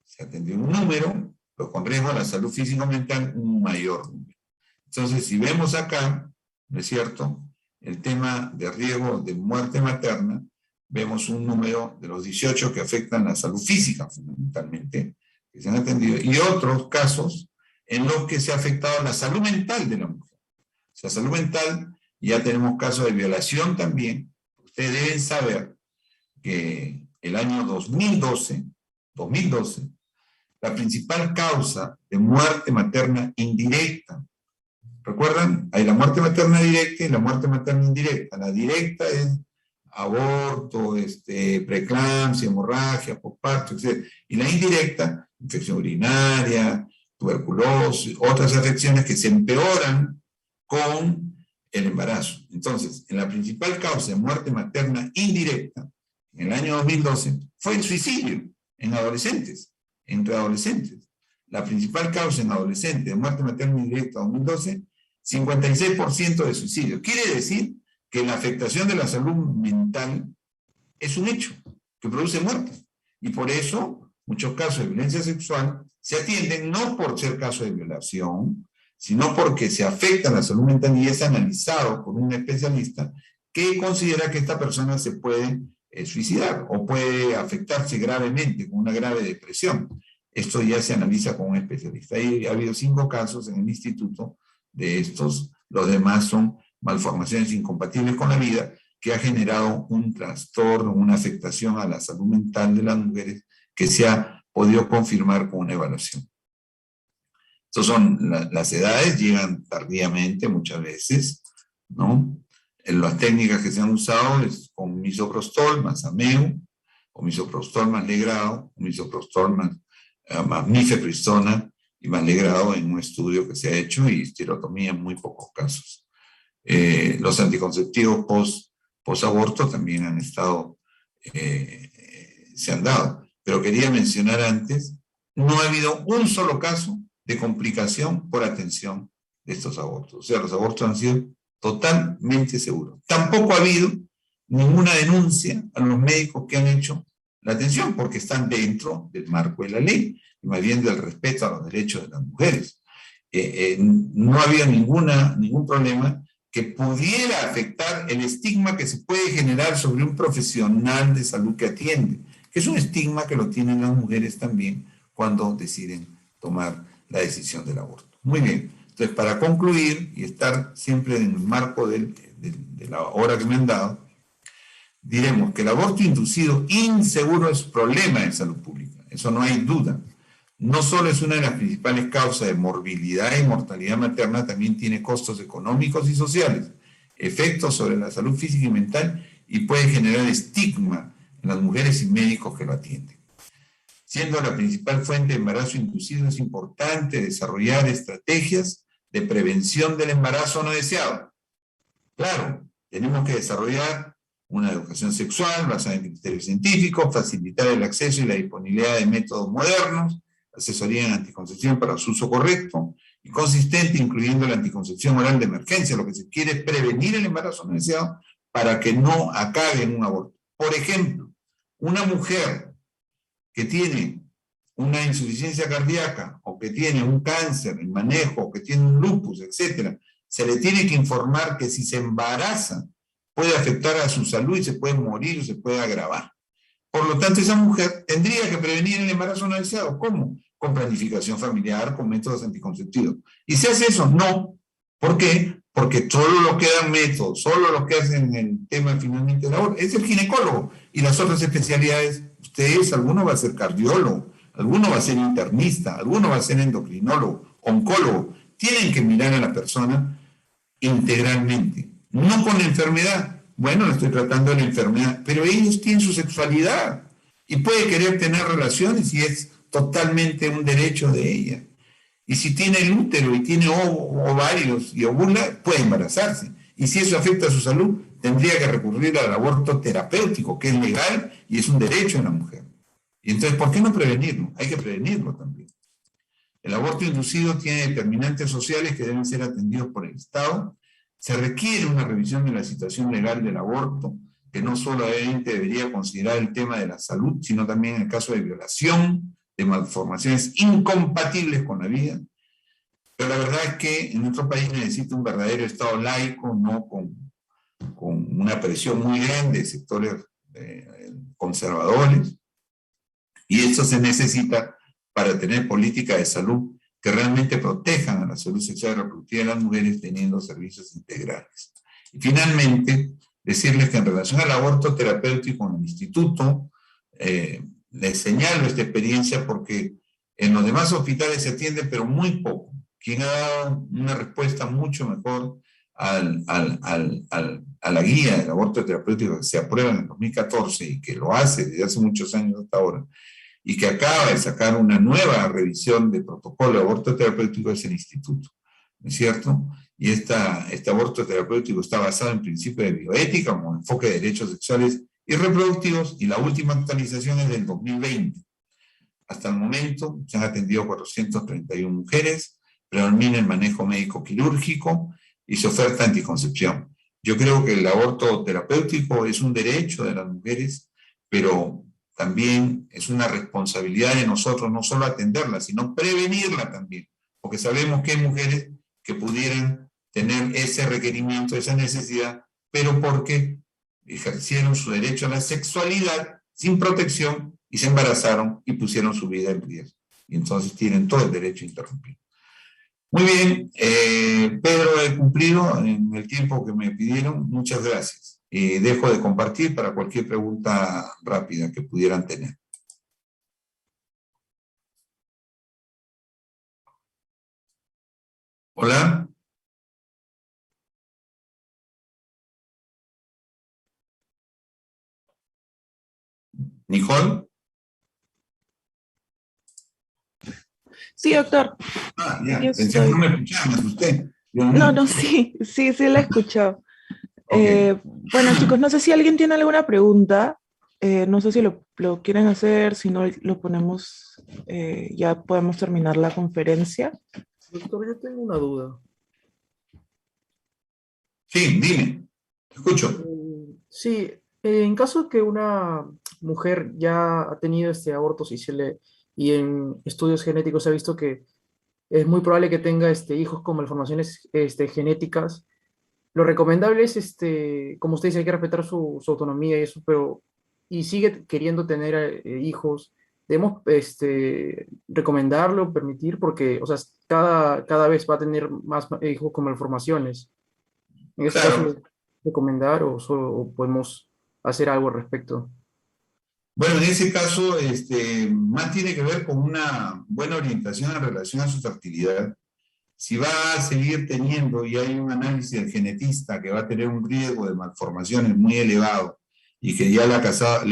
se atendió un número, pero con riesgo a la salud física o mental, un mayor número. Entonces, si vemos acá, ¿no es cierto?, el tema de riesgo de muerte materna, vemos un número de los 18 que afectan la salud física fundamentalmente, que se han atendido, y otros casos en los que se ha afectado la salud mental de la mujer. O sea, salud mental, ya tenemos casos de violación también. Ustedes deben saber que el año 2012, la principal causa de muerte materna indirecta, ¿recuerdan? Hay la muerte materna directa y la muerte materna indirecta. La directa es aborto, preeclampsia, hemorragia, posparto, etc. Y la indirecta, infección urinaria, tuberculosis, otras afecciones que se empeoran con el embarazo. Entonces, en la principal causa de muerte materna indirecta, en el año 2012, fue el suicidio en adolescentes, entre adolescentes. La principal causa en adolescentes de muerte materna indirecta 2012, 56% de suicidio. Quiere decir que la afectación de la salud mental es un hecho que produce muerte. Y por eso, muchos casos de violencia sexual se atienden no por ser casos de violación, sino porque se afecta la salud mental y es analizado por un especialista que considera que esta persona se puede suicidar o puede afectarse gravemente con una grave depresión. Esto ya se analiza con un especialista. Ahí ha habido 5 casos en el instituto de estos, los demás son malformaciones incompatibles con la vida, que ha generado un trastorno, una afectación a la salud mental de las mujeres que se ha podido confirmar con una evaluación. Estas son las edades, llegan tardíamente muchas veces, ¿no? Las técnicas que se han usado es con misoprostol más ameu, o misoprostol más legrado, o misoprostol más mifepristona y más legrado en un estudio que se ha hecho, y esterotomía en muy pocos casos. Los anticonceptivos post-aborto también han estado, se han dado. Pero quería mencionar antes, no ha habido un solo caso de complicación por atención de estos abortos. O sea, los abortos han sido totalmente seguros. Tampoco ha habido ninguna denuncia a los médicos que han hecho la atención, porque están dentro del marco de la ley, y más bien del respeto a los derechos de las mujeres. No había ningún problema que pudiera afectar el estigma que se puede generar sobre un profesional de salud que atiende, que es un estigma que lo tienen las mujeres también cuando deciden tomar la decisión del aborto. Muy bien, entonces para concluir y estar siempre en el marco de la hora que me han dado, diremos que el aborto inducido inseguro es problema de salud pública, eso no hay duda. No solo es una de las principales causas de morbilidad y mortalidad materna, también tiene costos económicos y sociales, efectos sobre la salud física y mental, y puede generar estigma en las mujeres y médicos que lo atienden. Siendo la principal fuente de embarazo inducido, es importante desarrollar estrategias de prevención del embarazo no deseado. Claro, tenemos que desarrollar una educación sexual basada en criterios científicos, facilitar el acceso y la disponibilidad de métodos modernos, asesoría en anticoncepción para su uso correcto y consistente, incluyendo la anticoncepción oral de emergencia. Lo que se quiere es prevenir el embarazo no deseado para que no acabe en un aborto. Por ejemplo, una mujer que tiene una insuficiencia cardíaca o que tiene un cáncer en manejo o que tiene un lupus, etc., se le tiene que informar que si se embaraza puede afectar a su salud y se puede morir o se puede agravar. Por lo tanto, esa mujer tendría que prevenir el embarazo no deseado. ¿Cómo? Con planificación familiar, con métodos anticonceptivos. ¿Y se hace eso? No. ¿Por qué? Porque solo lo que dan métodos, solo lo que hacen el tema finalmente del aborto, es el ginecólogo. Y las otras especialidades, ustedes, alguno va a ser cardiólogo, alguno va a ser internista, alguno va a ser endocrinólogo, oncólogo. Tienen que mirar a la persona integralmente, no con la enfermedad. Bueno, estoy tratando de la enfermedad, pero ellos tienen su sexualidad y puede querer tener relaciones y es totalmente un derecho de ella. Y si tiene el útero y tiene ovarios y ovula, puede embarazarse. Y si eso afecta a su salud, tendría que recurrir al aborto terapéutico, que es legal y es un derecho de la mujer. Y entonces, ¿por qué no prevenirlo? Hay que prevenirlo también. El aborto inducido tiene determinantes sociales que deben ser atendidos por el Estado. Se requiere una revisión de la situación legal del aborto, que no solamente debería considerar el tema de la salud, sino también el caso de violación, de malformaciones incompatibles con la vida, pero la verdad es que en nuestro país necesita un verdadero Estado laico, no con una presión muy grande de sectores conservadores, y eso se necesita para tener políticas de salud que realmente protejan a la salud sexual y reproductiva de las mujeres teniendo servicios integrales. Y finalmente, decirles que en relación al aborto terapéutico en el instituto, les señalo esta experiencia porque en los demás hospitales se atiende, pero muy poco. Quien ha dado una respuesta mucho mejor a la guía del aborto terapéutico que se aprueba en el 2014 y que lo hace desde hace muchos años hasta ahora, y que acaba de sacar una nueva revisión de protocolo de aborto terapéutico es el instituto, ¿no es cierto? Y este aborto terapéutico está basado en principios de bioética como enfoque de derechos sexuales y reproductivos, y la última actualización es del 2020. Hasta el momento se han atendido 431 mujeres, predomina el manejo médico quirúrgico y se oferta anticoncepción. Yo creo que el aborto terapéutico es un derecho de las mujeres, pero también es una responsabilidad de nosotros no solo atenderla, sino prevenirla también, porque sabemos que hay mujeres que pudieran tener ese requerimiento, esa necesidad, pero porque ejercieron su derecho a la sexualidad sin protección y se embarazaron y pusieron su vida en riesgo. Y entonces tienen todo el derecho a interrumpir. Muy bien, Pedro, he cumplido en el tiempo que me pidieron. Muchas gracias. Dejo de compartir para cualquier pregunta rápida que pudieran tener. Hola. ¿Nicole? Sí, doctor. Ah, ya. Yo Pensé que soy. no me escuchaba, me asusté. No, sí la escucho. Okay. Bueno, chicos, no sé si alguien tiene alguna pregunta. No sé si lo quieren hacer, si no lo ponemos, ya podemos terminar la conferencia. Doctor, yo tengo una duda. Sí, dime. Te escucho. Sí, en caso que una mujer ya ha tenido abortos y en estudios genéticos se ha visto que es muy probable que tenga hijos con malformaciones genéticas, lo recomendable es, como usted dice, hay que respetar su autonomía y eso, pero y sigue queriendo tener hijos, debemos recomendarlo, permitir, porque, o sea, cada vez va a tener más hijos con malformaciones. En ese Claro. caso, recomendar o solo podemos hacer algo al respecto. Bueno, en ese caso, más tiene que ver con una buena orientación en relación a su fertilidad. Si va a seguir teniendo, y hay un análisis del genetista que va a tener un riesgo de malformaciones muy elevado, y que ya le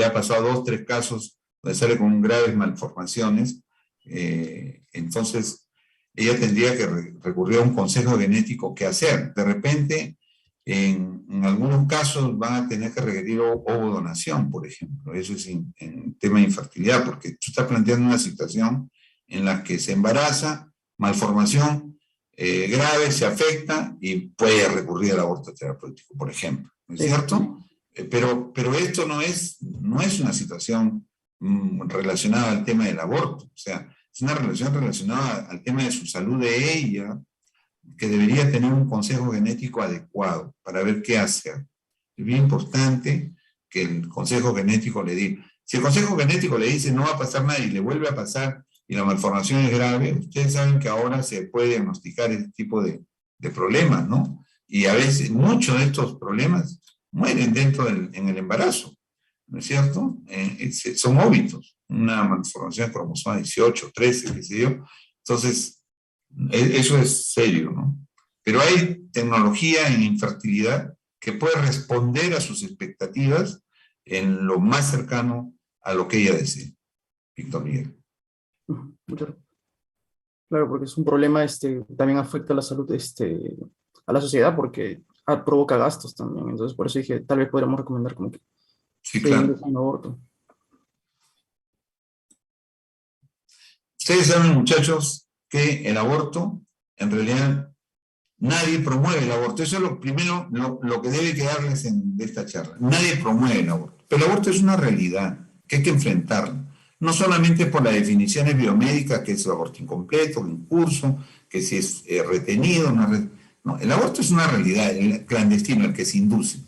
ha pasado 2, 3 casos donde sale con graves malformaciones, entonces ella tendría que recurrir a un consejo genético. ¿Qué hacer? De repente, en algunos casos van a tener que requerir ovodonación, por ejemplo. Eso es en tema de infertilidad, porque tú estás planteando una situación en la que se embaraza, malformación grave, se afecta y puede recurrir al aborto terapéutico, por ejemplo. ¿No es cierto? Pero esto no es una situación relacionada al tema del aborto. O sea, es una relación relacionada al tema de su salud de ella, que debería tener un consejo genético adecuado para ver qué hacer. Es bien importante que el consejo genético le diga. Si el consejo genético le dice no va a pasar nada y le vuelve a pasar y la malformación es grave, ustedes saben que ahora se puede diagnosticar este tipo de problemas, ¿no? Y a veces muchos de estos problemas mueren en el embarazo, ¿no es cierto? Son óbitos, una malformación de cromosoma 18, 13, qué sé yo. Entonces, eso es serio, ¿no? Pero hay tecnología en infertilidad que puede responder a sus expectativas en lo más cercano a lo que ella desee. Víctor Miguel. Claro, porque es un problema, también afecta a la salud, a la sociedad, porque provoca gastos también. Entonces, por eso dije, tal vez podríamos recomendar como que sí, claro, un aborto. Ustedes saben, muchachos, que el aborto, en realidad, nadie promueve el aborto. Eso es lo primero, lo que debe quedarles de esta charla. Nadie promueve el aborto. Pero el aborto es una realidad que hay que enfrentarla. no solamente por las definiciones biomédicas, que es aborto incompleto, en curso, que si es retenido, no, el aborto es una realidad, el clandestino, el que se induce.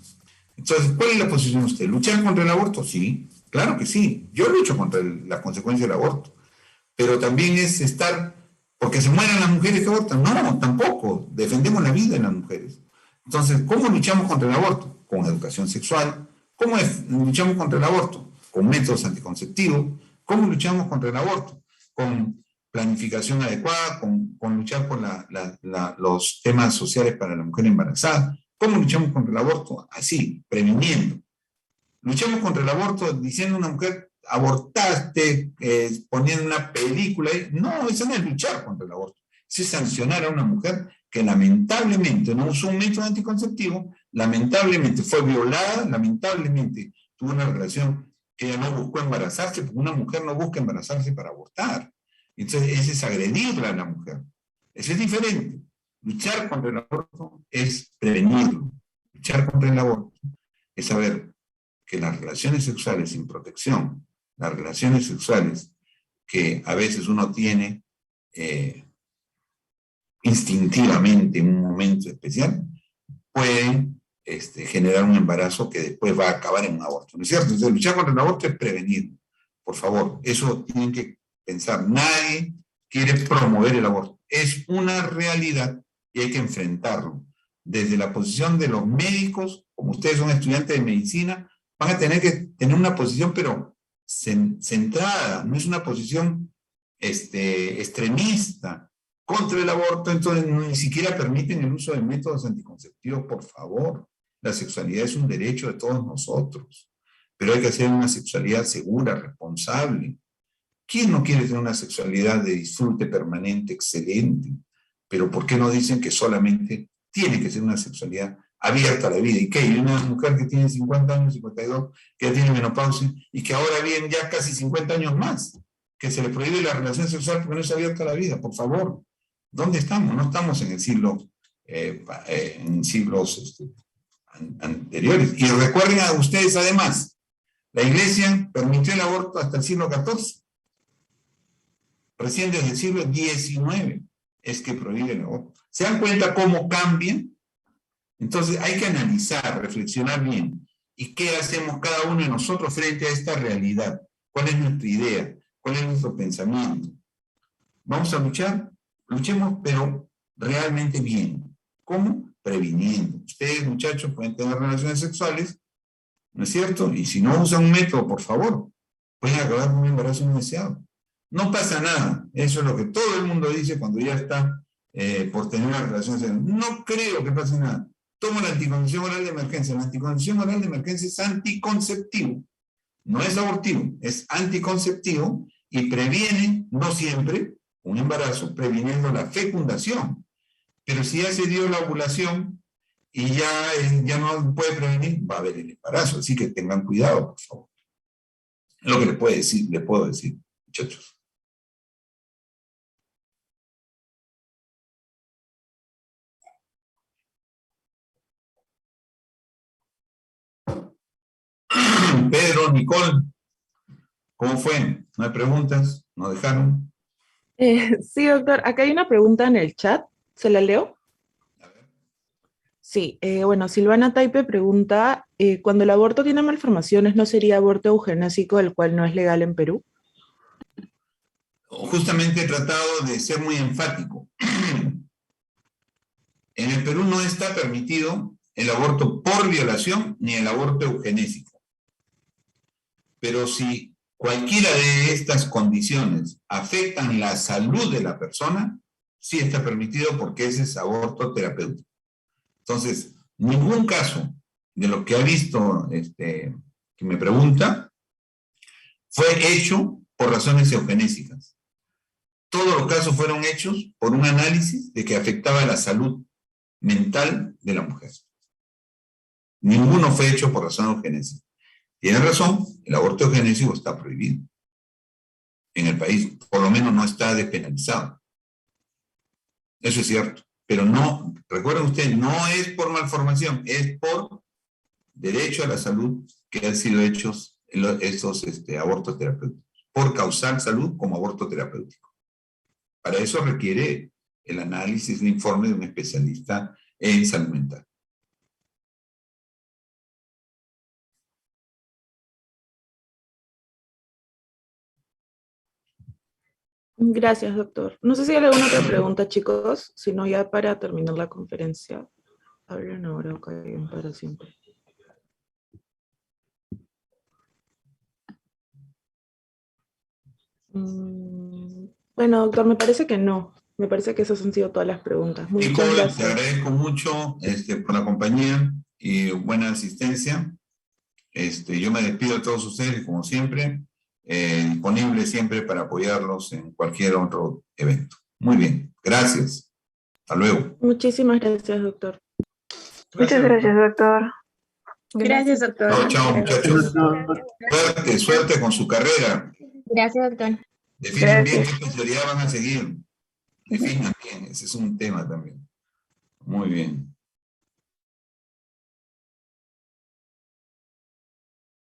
Entonces, ¿cuál es la posición de usted? ¿Luchar contra el aborto? Sí, claro que sí. Yo lucho contra las consecuencias del aborto. Pero también es estar, porque se mueran las mujeres que abortan. No, tampoco. Defendemos la vida de las mujeres. Entonces, ¿cómo luchamos contra el aborto? Con educación sexual. ¿Cómo luchamos contra el aborto? Con métodos anticonceptivos. ¿Cómo luchamos contra el aborto? Con planificación adecuada, con luchar por los temas sociales para la mujer embarazada. ¿Cómo luchamos contra el aborto? Así, previniendo. Luchamos contra el aborto diciendo a una mujer, abortaste, poniendo una película ahí. No, eso no es luchar contra el aborto. Eso es sancionar a una mujer que lamentablemente no usó un método anticonceptivo, lamentablemente fue violada, lamentablemente tuvo una relación que ella no buscó embarazarse, porque una mujer no busca embarazarse para abortar. Entonces, ese es agredirla a la mujer. Eso es diferente. Luchar contra el aborto es prevenirlo. Luchar contra el aborto es saber que las relaciones sexuales sin protección, las relaciones sexuales que a veces uno tiene instintivamente en un momento especial, pueden generar un embarazo que después va a acabar en un aborto, ¿no es cierto? Entonces, luchar contra el aborto es prevenir. Por favor, eso tienen que pensar. Nadie quiere promover el aborto. Es una realidad y hay que enfrentarlo. Desde la posición de los médicos, como ustedes son estudiantes de medicina, van a tener que tener una posición, pero centrada, no es una posición extremista contra el aborto, entonces ni siquiera permiten el uso de métodos anticonceptivos, por favor. La sexualidad es un derecho de todos nosotros, pero hay que hacer una sexualidad segura, responsable. ¿Quién no quiere tener una sexualidad de disfrute permanente, excelente? Pero ¿por qué no dicen que solamente tiene que ser una sexualidad abierta a la vida? ¿Y qué? Y una mujer que tiene 50 años, 52, que ya tiene menopausia, y que ahora viven ya casi 50 años más, que se le prohíbe la relación sexual porque no es abierta a la vida, por favor. ¿Dónde estamos? No estamos en el siglo, en siglos anteriores. Y recuerden a ustedes además, la Iglesia permitió el aborto hasta el siglo XIV. Recién desde el siglo XIX es que prohíbe el aborto. ¿Se dan cuenta cómo cambian? Entonces hay que analizar, reflexionar bien. ¿Y qué hacemos cada uno de nosotros frente a esta realidad? ¿Cuál es nuestra idea? ¿Cuál es nuestro pensamiento? ¿Vamos a luchar? Luchemos, pero realmente bien. ¿Cómo? Previniendo. Ustedes, muchachos, pueden tener relaciones sexuales, ¿no es cierto? Y si no usan un método, por favor, pueden acabar con un embarazo no deseado. No pasa nada. Eso es lo que todo el mundo dice cuando ya está por tener una relación sexual. No creo que pase nada. Toma la anticoncepción oral de emergencia. La anticoncepción oral de emergencia es anticonceptivo. No es abortivo, es anticonceptivo y previene, no siempre, un embarazo, previniendo la fecundación. Pero si ya se dio la ovulación y ya no puede prevenir, va a haber el embarazo. Así que tengan cuidado, por favor. Es lo que les puedo decir, muchachos. Pedro, Nicole, ¿cómo fue? ¿No hay preguntas? ¿No dejaron? Sí, doctor. Acá hay una pregunta en el chat. ¿Se la leo? A ver. Sí, bueno, Silvana Taipe pregunta, cuando el aborto tiene malformaciones, ¿no sería aborto eugenésico, el cual no es legal en Perú? Justamente he tratado de ser muy enfático. En el Perú no está permitido el aborto por violación ni el aborto eugenésico. Pero si cualquiera de estas condiciones afectan la salud de la persona, sí está permitido porque ese es aborto terapéutico. Entonces, ningún caso de lo que ha visto que me pregunta fue hecho por razones eugenésicas. Todos los casos fueron hechos por un análisis de que afectaba la salud mental de la mujer. Ninguno fue hecho por razón eugenésica. Tiene razón, el aborto eugenésico está prohibido en el país, por lo menos no está despenalizado. Eso es cierto, pero no, recuerden ustedes, no es por malformación, es por derecho a la salud que han sido hechos estos abortos terapéuticos. por causal salud como aborto terapéutico. Para eso requiere el análisis, el informe de un especialista en salud mental. Gracias, doctor. No sé si hay alguna otra pregunta, chicos, si no ya para terminar la conferencia. Hablan ahora o callen para siempre. Bueno, doctor, me parece que no. Me parece que esas han sido todas las preguntas. Muchas Nicole, te gracias. agradezco mucho por la compañía y buena asistencia. Yo me despido de todos ustedes, como siempre, disponible siempre para apoyarlos en cualquier otro evento. Muy bien, gracias. Hasta luego. Muchísimas gracias, doctor. Muchas gracias, doctor. Gracias, doctor. Chao, chao, muchachos. Doctor. Suerte con su carrera. Gracias, doctor. Definen bien qué especialidad van a seguir. Definan bien, ese es un tema también. Muy bien.